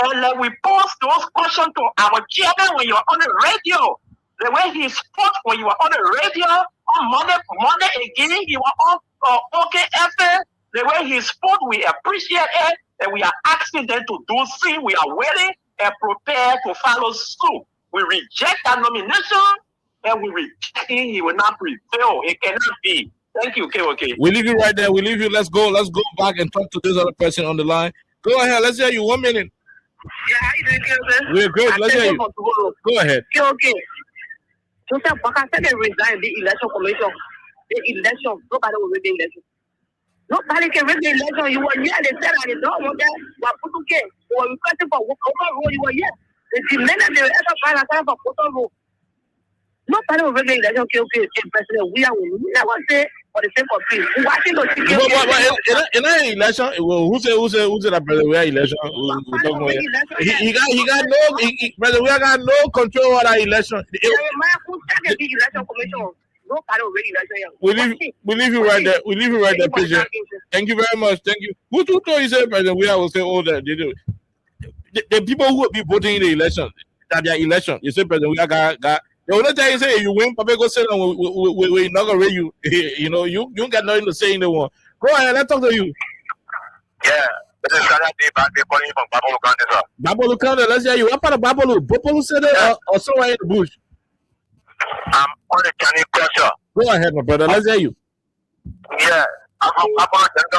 and we pose those questions to our chairman when you're on the radio. The way he spoke when you were on the radio on Monday again, he was on OKFM. The way he spoke, we appreciate it, and we are asking them to do things. We are waiting and prepared to follow suit. We reject that nomination, and we reject it. He will not prevail. It cannot be. Thank you, okay. We leave you right there. We leave you. Let's go back and talk to this other person on the line. Go ahead. Let's hear you. 1 minute. Yeah, how you doing, Kelvin? We're good. Let's hear you. Go ahead. Okay. Joseph Boakai said they resign the election commission. The election. Nobody will win the election. Nobody can win the election. You were here. They said that they don't want that. You are put okay. You were requesting for overrule. You were here. They demanded the exercise for overrule. Nobody will win the election. Okay. President, we are winning. I want to say for the sake of peace. In that election, who said that President Weah election? He got no. President Weah got no control of that election. We leave you right there. We leave you right there, President. Thank you very much. Thank you. Who told you said President Weah will say all that? The people who will be voting in the election, that their election, you say President Weah got. The only time you say you win, Papa go sit down. We inaugurate you. You know, you don't got nothing to say in the one. Go ahead, let's talk to you. Yeah, this is Ghana Day back there calling from Babolu County, sir. Babolu County, let's hear you. What part of Babolu? Babolu City or somewhere in the bush? I'm on the County pressure. Go ahead, my brother. Let's hear you. Yeah, I'm from Babolu.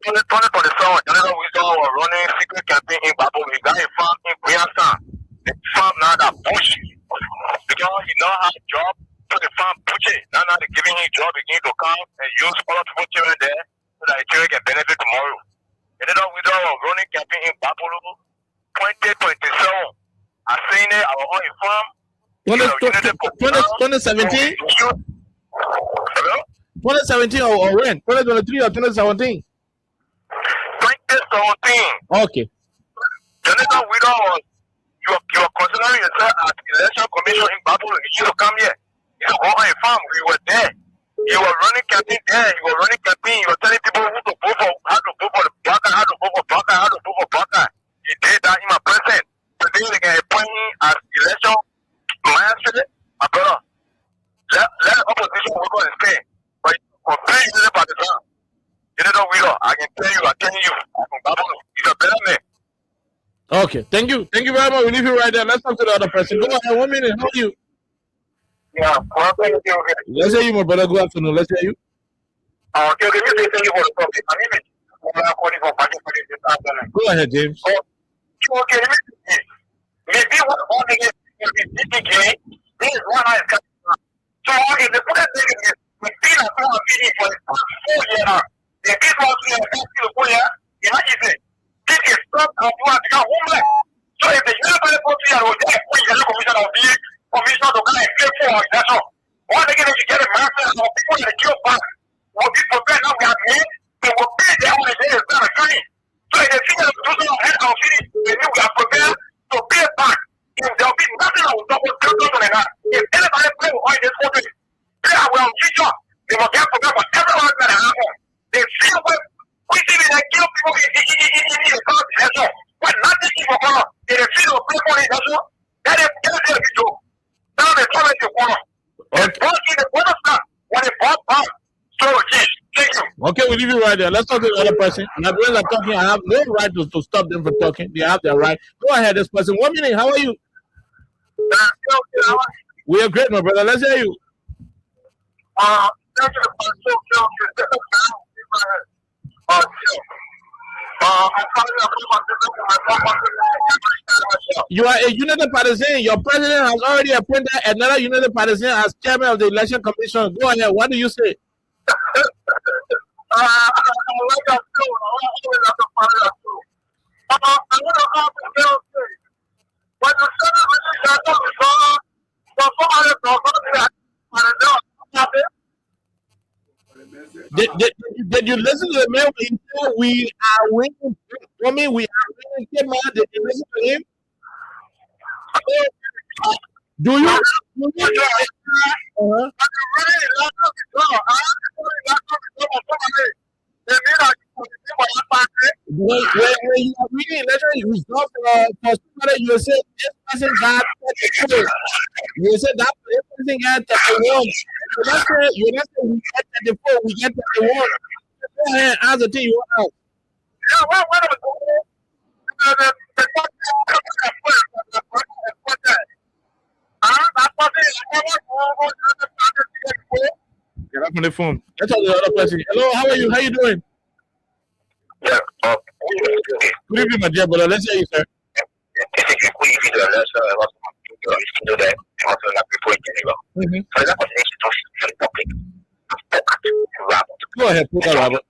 So, 2027, General Wisdom was running secret campaign in Babolu. He got a farm in Guyansan. The farm now that push because he don't have a job, so the farm push it. Now they're giving him job again to come and use other people's children there so that the children can benefit tomorrow. General Wisdom was running campaign in Babolu 2027. I seen it, I was on a farm. 2017? 2017 or when? 2023 or 2017? 2017. Okay. Jonathan Widow was you are considering yourself as election commission in Babolu. You should come here. You should go on a farm. We were there. You were running campaign there. You were running campaign. You were telling people who to vote for, how to vote for the Baka, how to vote for Baka, how to vote for Baka. You did that in my presence. Today they can appoint me as election master. My brother, let the opposition work on his pay. But compare you to the partisan. Jonathan Widow, I can tell you, I'm from Babolu. He's a better man. Okay, thank you very much. We leave you right there. Let's talk to the other person. Go ahead, 1 minute. How are you? Yeah, well, thank you. Let's hear you, my brother. Good afternoon. Let's hear you. Okay, thank you for the topic. My name is Go ahead, James. Okay, maybe one thing is DPK. This is one I got. So if the put it we've been at home for 4 years now. The kids want to 4 years. Imagine this is stop and you have become homeless. So if the United Country will get a commission of the commission to kind of pay for organization, one thing is to get a master of people in the queue back will be prepared now we have made, they will pay their own against their attorney. So if the senior institution of head of city, they know we are prepared to pay back. If there will be nothing that will double on that. If anybody play with all this country, they are well future. They will get prepared for everyone that happen. They feel what we see they kill people in the country. When nothing is for color, they feel to pay for it. That is a joke. Now they call it the corner. They brought in the corner stuff when they brought back. So, thank you. Okay, we leave you right there. Let's talk to the other person. And as well as talking, I have no right to stop them from talking. They have their right. Go ahead, this person. 1 minute. How are you? We are great, my brother. Let's hear you. You are a United Partisan. Your president has already appointed another United Partisan as chairman of the election commission. Go ahead. What do you say? Did you listen to the man when he said we are winning? I mean, we are winning. Did you listen to him? Do you? When you are reading election results for somebody, you say this person got 32. You say that person got 31. You're not saying we get 34, we get 31. Go ahead, ask the thing you want out. Get up on the phone. Let's talk to the other person. Hello, how are you? How you doing? Good evening, my dear brother. Let's hear you, sir. Go ahead, put that, Robert.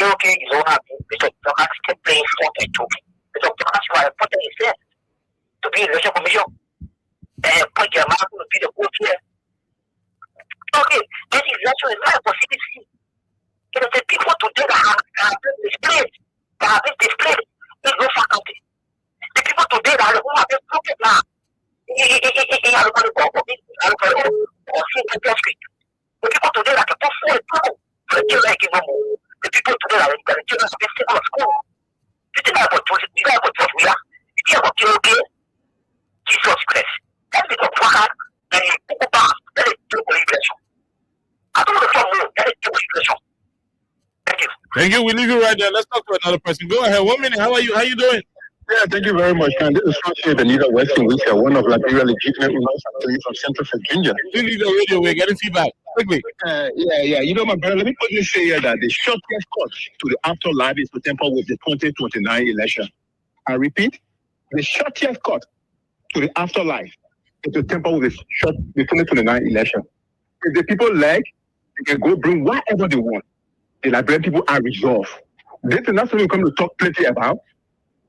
Okay, so happy. Mr. Tokas kept playing sport and talking. Mr. Tokas was appointed himself to be election commission. And put your mouth to be the coach here. Okay, this election is not a possibility. It is the people today that have been displayed, in no faculty. The people today that who have been broken now. The people today that can put forward people. The people today that the children have been still at school. You think about what we are? You think about Jesus Christ. That's the God and you put back. That is true liberation. I don't want to talk more. That is true liberation. Thank you. Thank you. We leave you right there. Let's talk to another person. Go ahead. 1 minute. How are you? How you doing? Yeah, thank you very much. And this is Francis, the leader of Western Wisconsin, one of Liberia legitimate rulers from Central Virginia. You need the radio. We're getting feedback. Quickly. Yeah. You know, my brother, let me quickly say here that the shortest cut to the afterlife is to temper with the 2029 election. I repeat, the shortest cut to the afterlife is to temper with the 2029 election. If the people like, they can go bring whatever they want. The Liberian people are resolved. This is not something we come to talk plenty about.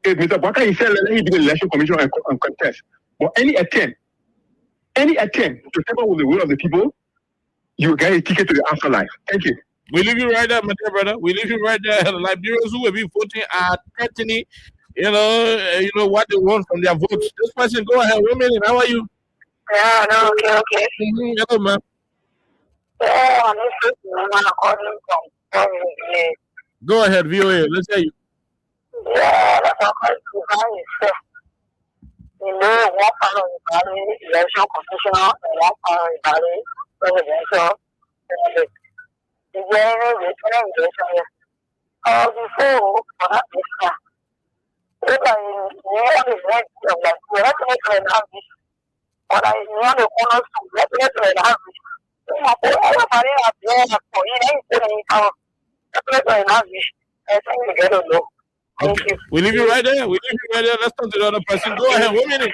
If Mr. Baka is saying, let him be the election commission and contest. But any attempt to temper with the will of the people, you get a ticket to the afterlife. Thank you. We leave you right there, my dear brother. We leave you right there. Liberians who will be voting are threatening, you know what they want from their votes. This person, go ahead. 1 minute. How are you? Yeah, no, okay. Hello, man. Yeah, I'm calling from Go ahead, VOA. Let's hear you. Yeah, that's what I say. You know, one part of the body, election constitutional, and one part of the body, presidential. The general election. Before, for that, if I know the right of that, we're not going to have this. But I know the corners to let me have this. Everybody up there, for you, anything, I think we get to know. Thank you. We leave you right there. Let's talk to the other person. Go ahead. 1 minute.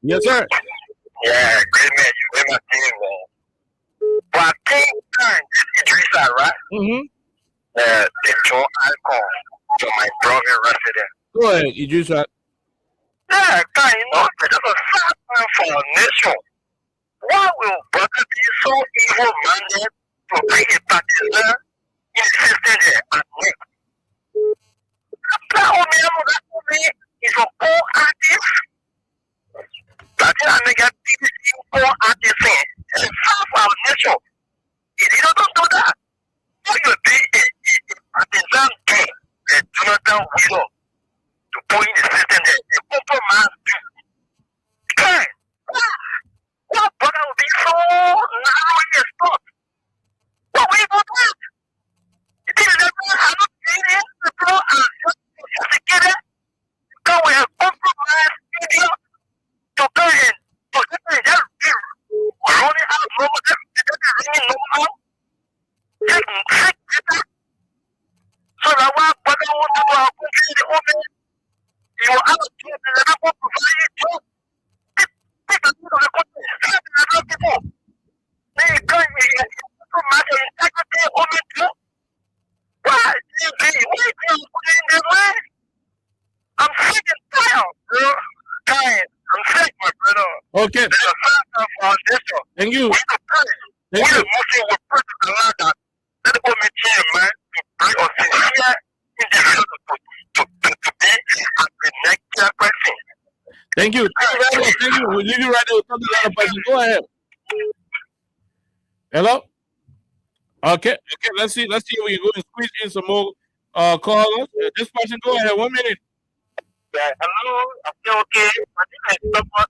Yes, sir. Yeah, great man. You win my team, man. But I think Idrissa, right? Mm-hmm. The Joe Alcon to my brother resident. Go ahead, Idrissa. Yeah, you know, there's a sad man for a nation. Why will brother be so evil-minded to bring a partisan in the system there at work? That is a poor artist. That is a negative poor artist. It's half our nation. If you don't do that, you will be a partisan thing, a Jonathan Widow, to put in the system there, a compromise thing. Okay. What brother will be so narrow in his thought? What will you do that? It is the people are not seeing it, people are just sophisticated. Because we have Okay. Thank you. Thank you. Thank you. Thank you very much. Thank you. We'll leave you right there. We'll talk to the other person. Go ahead. Hello? Okay. Okay. Let's see. Let's see if we can go and squeeze in some more callers. This person, go ahead. 1 minute. Yeah, hello. Okay. My name is Thomas.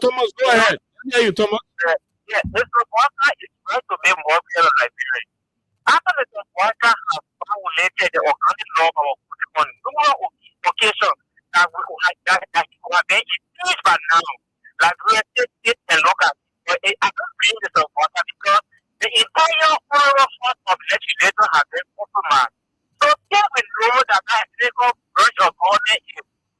Thomas, go ahead. Hear you, Thomas. Yeah, Mr. Walker is trying to make more clear on Liberia. After Mr. Walker has violated the organic law of on numerous occasions that we have been used by now, like real estate and local. I don't bring Mr. Walker because the entire oral force of legislature has been compromised. So here we know that that legal branch of government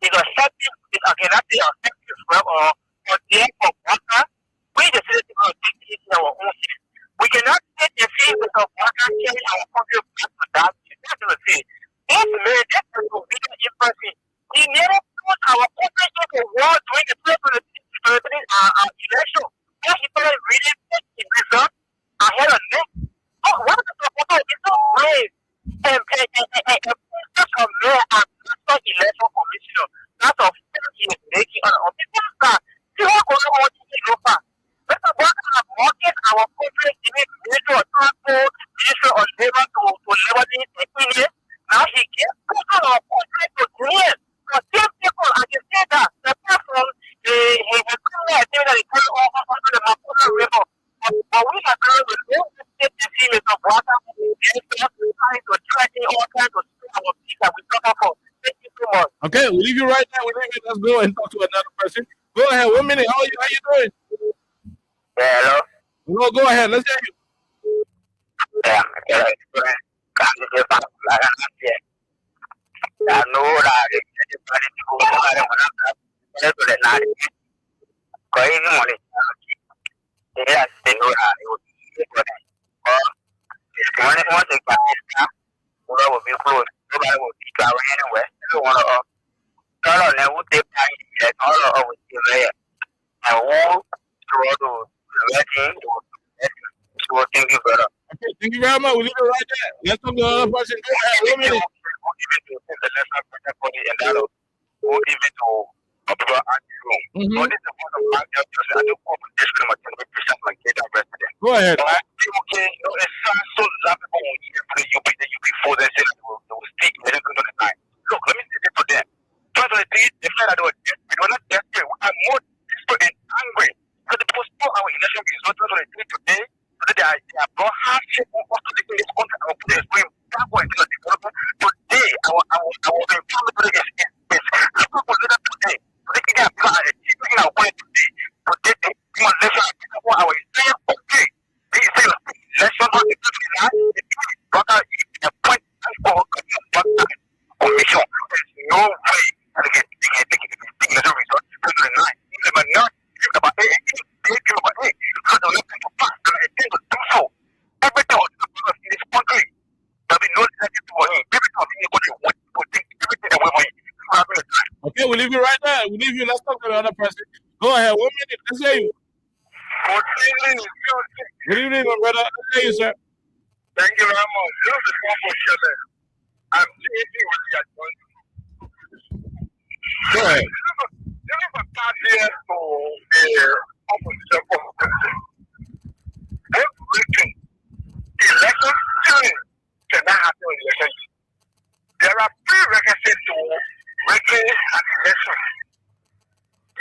is accepting, is accepting or therefore Walker. We the citizens are taking it in our own hands. We cannot take the field with our Walker carry our country back to that. That's the thing. This man, that is a video impressive. He never put our country into war during the 2023 election. Where he started reading in result ahead of them. Oh, what is the photo? It's so brave. And such a man as national election commissioner. That's a he is making on people that you are going to want to look at. Mr. Walker has marketed our country in a Ministry of Transport, Ministry of Labor to labor the now he gets our country to clear. The same people, I can say that, apart from the criminal activity that is going on under the Makuna River. But we have done with no state and see Mr. Walker trying to track all kinds of stuff our people that we suffer for. Thank you so much. Okay, we'll leave you right now. Let's go and talk to another person. Go ahead. 1 minute. How you doing? Hello. No, go ahead. Let's hear you. Okay, thank you very much. We'll leave it right there. Let's talk to another person. Go ahead. 1 minute. Go ahead. Look, let me say this to them. 2023, they said that they were desperate. They were not desperate. We are more desperate and angry. Because they postponed our election results 2023 today. They are brought hardship on us to live in this country. Our people is going backward into the development. Today, our family is people do that today. So they can apply it. Taking our way today. Today, they want to listen to our entire country. They say, election on the country. The point for commission. There's no way to get the result. 2009. They were not about 8. They came about 8. So they're looking to pass. And I think to do so. Every time in this country, there'll be no negative for him. Every time in this country, we take everything away from him. Okay, we'll leave you right there. We'll leave you. Let's talk to the other person. Go ahead. 1 minute. Let's hear you. Good evening, my brother. Let's hear you, sir. Thank you very much. This is one for Shelley. I'm changing what you are doing. Go ahead. This is a start here to the opposition politician. Everything. Election change cannot happen in election. There are prerequisites to making an election.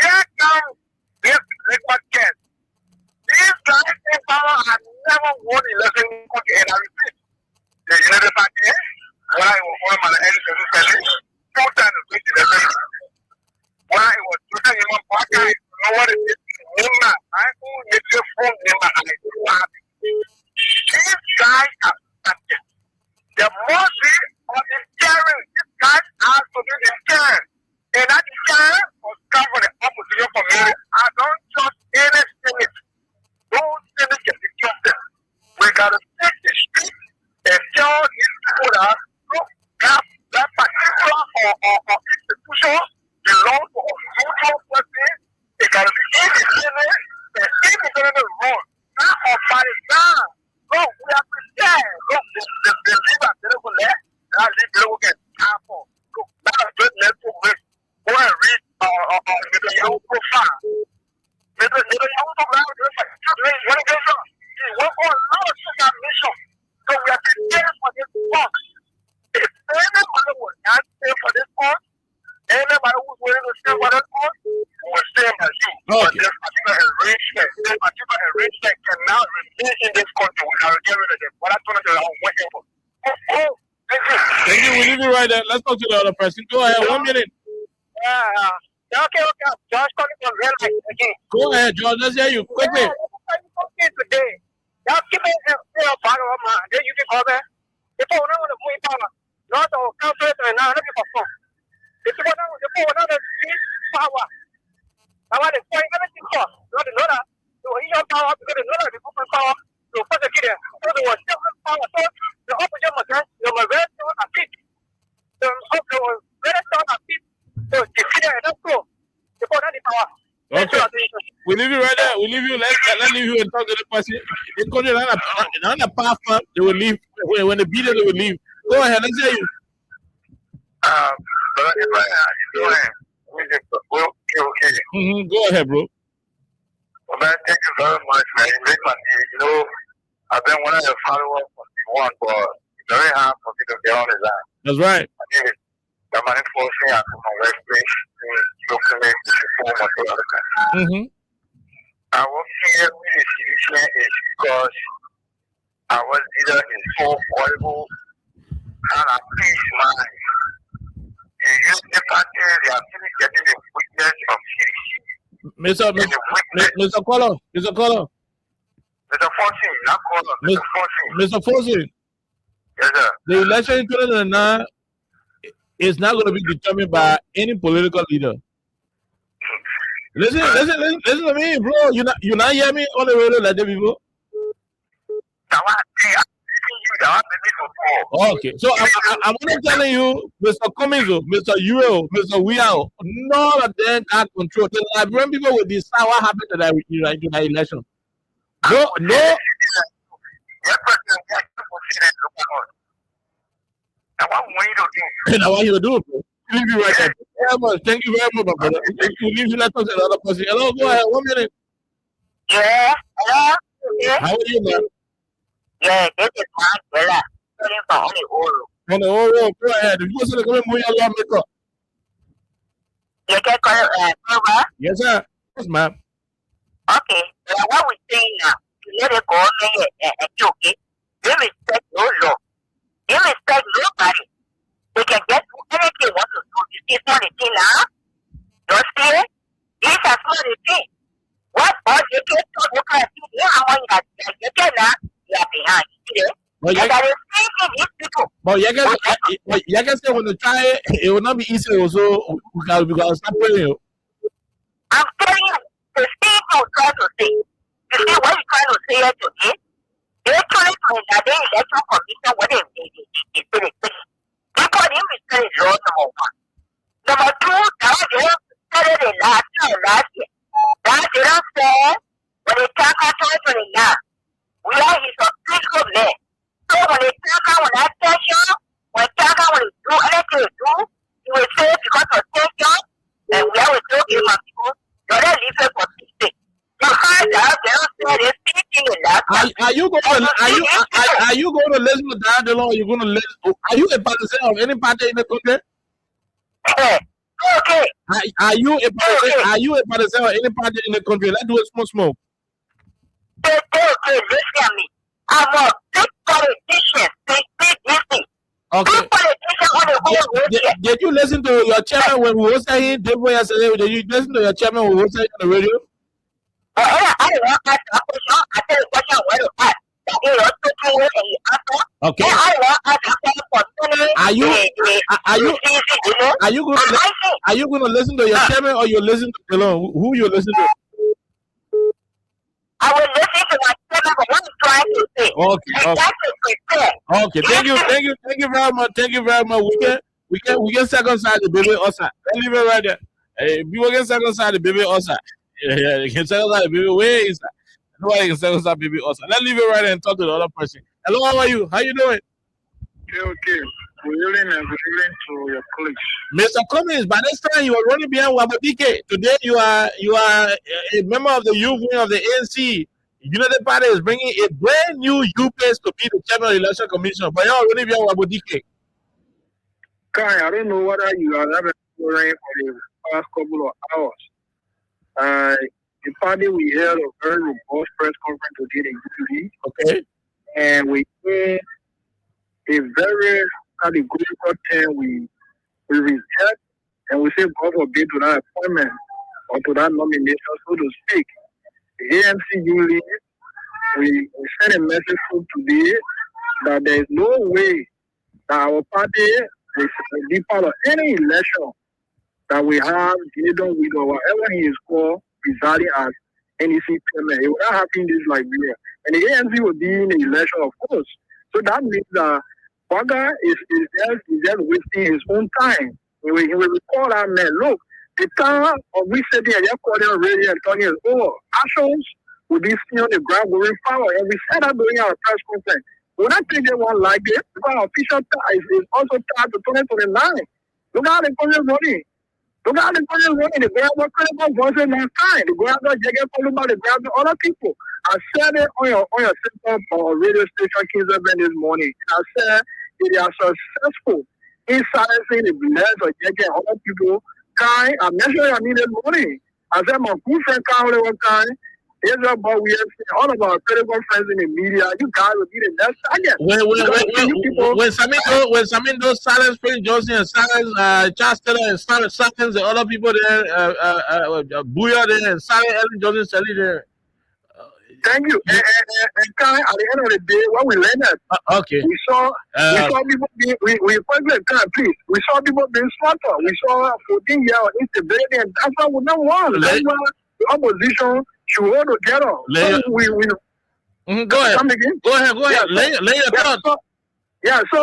Here comes this record case. These guys in power have never won election in the country, and I repeat, the United Party, when I was one of my elders, 2 times in election. When I was looking at my pocket, I know what it is. I only live from Nima, and I do not. These guys are started. The most of the steering, these guys are to be the steering. And that steering was come from the opposition community. I don't trust any Senate. Those Senate can be trusted. We got to take the street and tell these people that look, that particular or institution belongs to a neutral Netanyahu profile. Netanyahu profile. When it goes on, we're going to lose that mission. So we have to stand for this work. If anybody will not stand for this work, anybody who's willing to stand for this work, will stand by you. But there's particular arrangement cannot remain in this country. We have to get rid of them. What I told you, whatever. Thank you. We need you right there. Let's talk to the other person. Go ahead. 1 minute. Okay. Josh calling from Real Life again. Go ahead, George. Let's hear you quickly. Okay, today. Y'all keep it part of my. Then you can call back. If I want to move power, not to council and now let me perform. If you want to see power, I want to point everything for. Not to know that. So your power because the know the open power. So for the kid, so there was still power. So the opposite was that the very strong at feet. The very strong at feet. So the kid and that's cool. The power. Okay. We leave you right there. We leave you. Let's leave you and talk to the person. It's going to be on the path. They will leave. When they beat it, they will leave. Go ahead. Let's hear you. Okay. Go ahead, bro. Well, man, thank you very much, man. You make my day. You know, I've been one of your followers from day one, but it's very hard for me to get on his line. That's right. The money forcing out from my workplace to document the reform of the other country. I was here with the solution is because our leader is so horrible and I please mind. The youth party, they are still getting the weakness of CDC. Mr. Color. Mr. Fortune, not Color. Mr. Fortune. Yes, sir. The election in 2009 is not going to be determined by any political leader. Listen to me, bro. You not hear me on the radio like that before? Okay, so I'm not telling you, Mr. Cummings, Mr. Uriel, Mr. Weao, none of them are control. The Liberian people will decide what happened to that election. No. And I want you to do it, bro. Leave you right there. Thank you very much, my brother. You leave you like to another person. Hello, go ahead. 1 minute. Yeah, hello. Yeah. How are you, man? Yeah, this is Mark Bella. Calling from on the old road. On the old road, go ahead. If you want to come in, move your lawmaker. You can call it Yes, sir. Yes, ma'am. Okay, what we're saying now, you let it go, okay? They respect no law. They respect nobody. They can get anything they want to do. It's not a thing now. Don't see it? This is not a thing. What all they can look at you, they are money that they can now, they are behind. See it? But and that is thinking these people. But you can say when you try it will not be easy also because stop praying you. I'm telling you, the people try to say. You see what you're trying to say here today? They're trying to that they electoral commission what they because they respect law number one. Number two, that they started the last year. That they don't say when they talk about 2029, we are his official land. So when they talk about that session, when they talk about when they do anything they do, you will say because of session, and we are with no human people, you're not living for 60. You heard that they don't say the same thing in that. Are you going to listen to that alone? Are you going to listen? Are you a partisan of any party in the country? Okay. Are you a partisan of any party in the country? Let's do a small. Listen to me. I'm a big politician. Big thing. Okay. Big politician on the whole world. Did you listen to your chairman when we were saying yesterday? Did you listen to your chairman when we were saying on the radio? I don't want to ask a question. I tell you a question where to ask. Okay. Are you going to listen to your chairman or you listen to alone? Who you listen to? I will listen to my chairman, but what I'm trying to say. Okay. Okay. Thank you very much. Thank you very much. We can second side the baby also. Let's leave it right there. People can second side the baby also. Yeah, you can second side the baby. Where is that? Nobody can second side baby also. Let's leave it right there and talk to the other person. Hello, how are you? How you doing? Okay. Good evening and good evening to your colleagues. Mr. Cummings, by this time you are running behind Wabodike. Today you are a member of the youth wing of the ANC. United Party is bringing a brand new youth place to be the chairman of the election commission. But you are running behind Wabodike. Kai, I don't know whether you are having for the past couple of hours. The party we held a very robust press conference today in UPD. Okay. And we made a very categorical term we reject and we say God forbid to that appointment or to that nomination, so to speak. The ANC unit, we send a message through today that there is no way that our party will be part of any election that we have Gideon with or whatever he is called presiding as NEC chairman. It will not happen in this Liberia. And the ANC will be in the election, of course. So that means that Baga is just wasting his own time. He will recall that man, look, the time of we sitting here calling on radio and talking is over. Actions will be seen on the ground going forward. And we said that during our press conference. We not think they won't like it because our official time is also tied to 2029. Look how the country is running. Look how the country is running. The government critical voices last time. The government Jagger Kolumba, the government other people. I said it on your central radio station Kings FM this morning. I said they are successful in silencing the bless of Jagger other people. Kai, I mentioned I mean this morning. I said my good friend Kai one time. Here's about we have seen all of our critical friends in the media. You guys will be the next target. When Samindo silence Prince Johnson and silence Charles Taylor and silence the other people there, Booyah there and silence Ellen Johnson Sally there. Thank you. And Kai, at the end of the day, when we learned that, we saw people being we saw people being slaughtered. We saw 14-year-old instability, and that's what we don't want. That's why the opposition should hold together. Go ahead. Go ahead. Lay your thoughts. So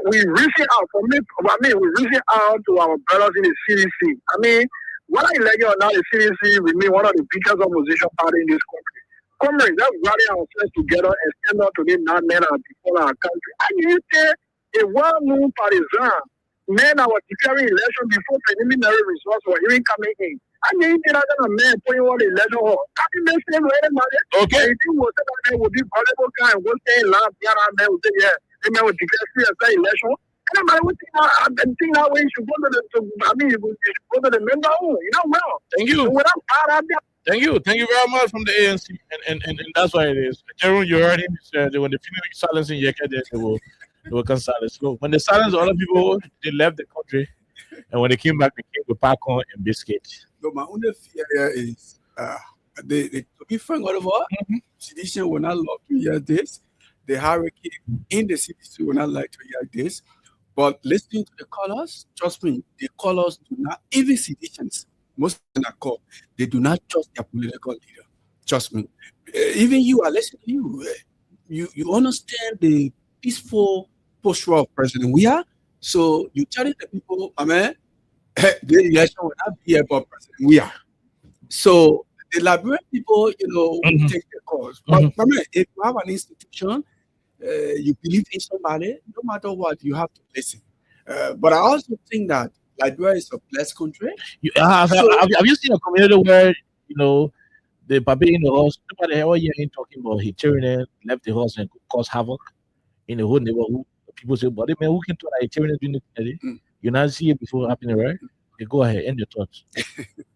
we reaching out we're reaching out to our brothers in the CDC. I mean, whether you like it or not, the CDC remain one of the biggest opposition party in this country. Comrades, let's rally ourselves together and stand up to them men and before our country. And you say a well-known partisan men that were declaring election before preliminary results were even coming in. And you did that man putting on the election hall. That is the same way anybody. Okay. If you was that man would be valuable guy and would say last year that man would say, yeah, the man would declare free as election. And I would think that way you should go to the you should go to the member home. You know, well. Thank you. Thank you very much from the ANC, and that's why it is. Jerome, you heard him. He said when they finish silencing Yeka, they will come silence. So when they silenced other people, they left the country, and when they came back, they came with popcorn and biscuits. No, my only fear here is to be frank, Oliver, sedition will not love to hear this. The hierarchy in the CDC will not like to hear this. But listening to the callers, trust me, the callers do not, even seditions, most of them are called, they do not trust their political leader. Trust me. Even you are listening to you understand the peaceful posture of President we are. So you telling the people, the election will not be about President we are. So the Liberian people, will take their calls. But if you have an institution, you believe in somebody, no matter what, you have to listen. But I also think that Liberia is a blessed country. Have you seen a community where the puppy in the horse, nobody ever hear him talking about he cheering left the horse and caused havoc in the whole neighborhood? People say, but man, who can talk like cheering doing it? You not see it before happening, right? Okay, go ahead, end your thoughts.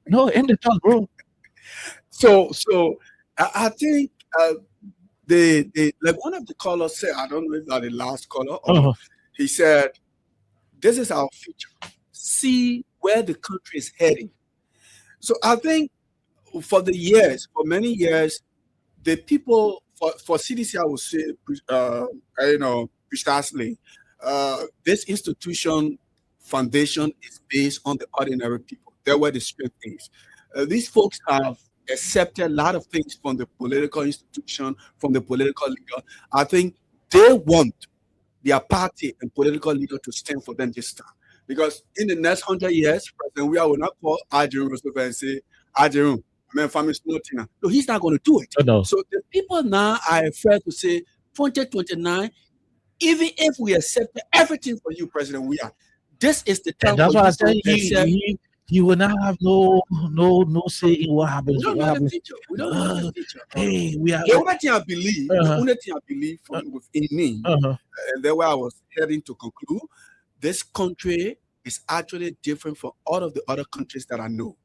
No, end the thoughts, bro. So I think the like one of the callers said, I don't know if that's the last caller, or he said, this is our future. See where the country is heading. So I think for many years, the people for CDC, I would say, precisely, this institution foundation is based on the ordinary people. They're where the strength is. These folks have accepted a lot of things from the political institution, from the political leader. I think they want their party and political leader to stand for them this time. Because in the next 100 years, President Weah will not call Ajerum Roosevelt and say, Ajerum, family Snotina. No, he's not going to do it. No. So the people now are afraid to say 2029, even if we accept everything for you, President, this is the time. And that's for why I you said to accept. he will not have no say in what happens. We don't What know the happens. future. We don't know the future. Hey, we are. The only thing I believe, from within me, and then where I was heading to conclude, this country is actually different from all of the other countries that I know.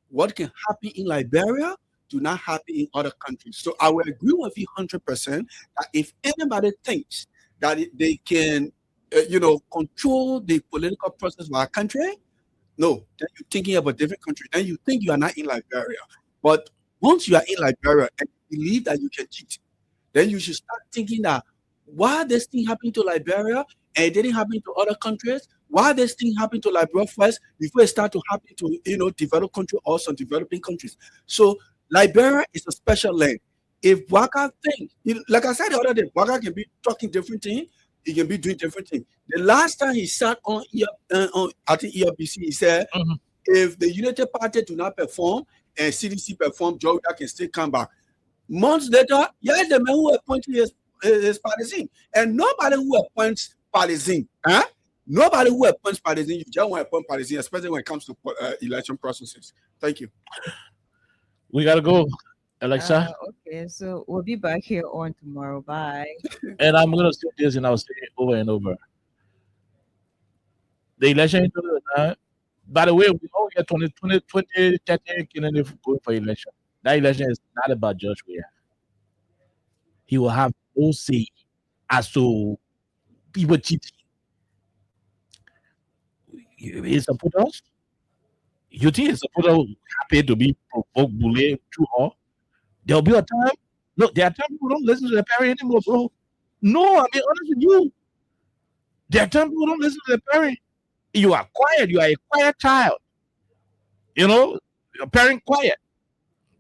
What can happen in Liberia do not happen in other countries. So I will agree with you 100% that if anybody thinks that they can, control the political process of our country, no, then you're thinking of a different country. Then you think you are not in Liberia. But once you are in Liberia and you believe that you can cheat, then you should start thinking that why this thing happened to Liberia and it didn't happen to other countries, why this thing happened to Liberia first before it start to happen to developed countries or some developing countries. So Liberia is a special land. If Waka thinks, like I said the other day, Waka can be talking different things. He can be doing different things. The last time he sat on I think ERBC, he said, if the United Party do not perform and CDC perform, Georgia can still come back. Months later, yes, the man who appointed his partisan, and nobody who appoints partisan, nobody who appoints partisan, you just want to appoint partisan, especially when it comes to election processes. Thank you. We gotta go, Alexa. Okay, so we'll be back here on tomorrow. Bye. And I'm gonna say this, and I'll say it over and over. The election, by the way, we all get 2030 Kennedy going for election. That election is not about Josh Weah. He will have no say as to people cheating. He support us. You think his supporters happy to be provoked, bullied through her? There'll be a time. Look, there are times people don't listen to their parents anymore, bro. No, I'm being honest with you. There are times people don't listen to their parents. You are quiet. You are a quiet child. Your parent quiet.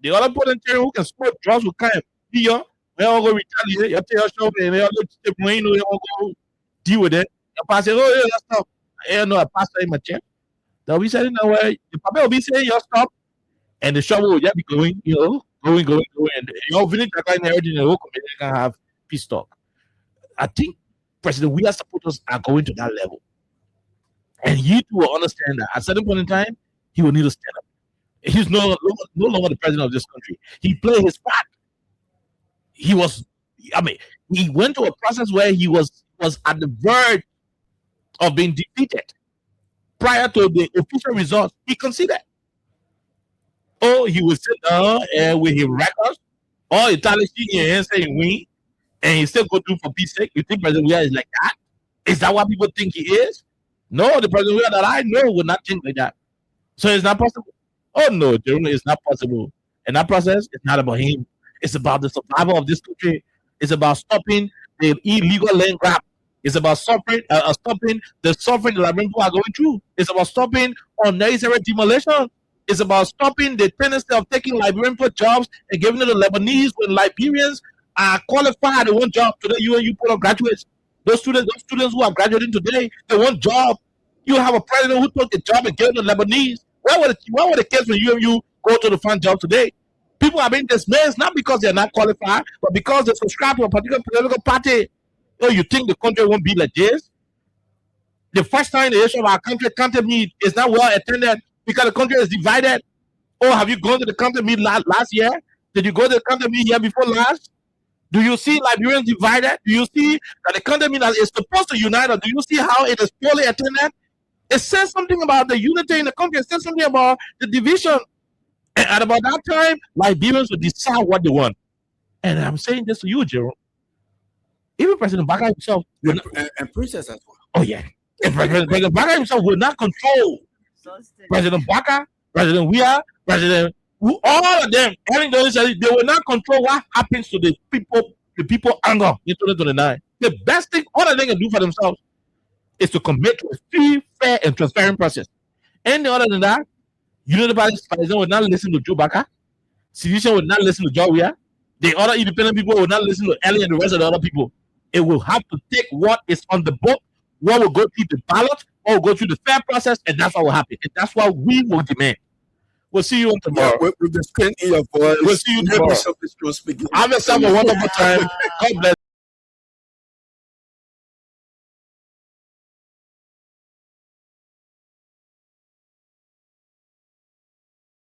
The other parent who can smoke drugs will come here. They all go retaliate. You tell your shop and they all go deal with it. The pastor, oh yeah, that's stuff. I know a pastor in my chair. They'll be saying that way. The papa will be saying your stop, and the shop will just be going, going, and you're feeling that kind of everything. The whole community can have peace talk. I think President Weah supporters are going to that level, and you two will understand that at a certain point in time, he will need to stand up. He's no longer the president of this country. He played his part. He went to a process where he was at the verge of being defeated. Prior to the official results, he conceded. Oh, he will sit down and with his records, all Italian and saying win, and he still go through for peace sake. You think President Weah is like that? Is that what people think he is? No, the President Weah that I know would not think like that. So it's not possible. Oh no, Jerome, it's not possible. And that process is not about him. It's about the survival of this country. It's about stopping the illegal land grab. It's about stopping the suffering the Liberian people are going through. It's about stopping unnecessary demolition. It's about stopping the tendency of taking Liberian for jobs and giving it to Lebanese when Liberians are qualified. They want jobs today. You put on graduates. Those students who are graduating today, they want job. You have a president who took a job and gave it to Lebanese. Where were the kids when you go to the find job today? People are being dismissed not because they're not qualified, but because they subscribe to a particular political party. Oh, you think the country won't be like this? The first time the issue of our country meet is not well attended because the country is divided. Oh, have you gone to the country meet last year? Did you go to the country meet year before last? Do you see Liberians divided? Do you see that the country meet is supposed to unite? Or do you see how it is poorly attended? It says something about the unity in the country. It says something about the division. And at about that time, Liberians will decide what they want. And I'm saying this to you, Jerome. Even President Baka himself and Princess as well. Oh yeah. And President Baka himself will not control President Baka, President Weah, all of them. They will not control what happens to the people anger in 2029. The best thing, all they can do for themselves is to commit to a free, fair, and transparent process. Any other than that, United Party will not listen to Joe Baka. Sedition will not listen to Joe Weah. The other independent people will not listen to Ellie and the rest of the other people. It will have to take what is on the book, what will go through the ballot, what will go through the fair process, and that's what will happen. And that's what we will demand. We'll see you on tomorrow. Yeah, with the strength in your voice. We'll see you tomorrow. Have yourself a wonderful time. God bless.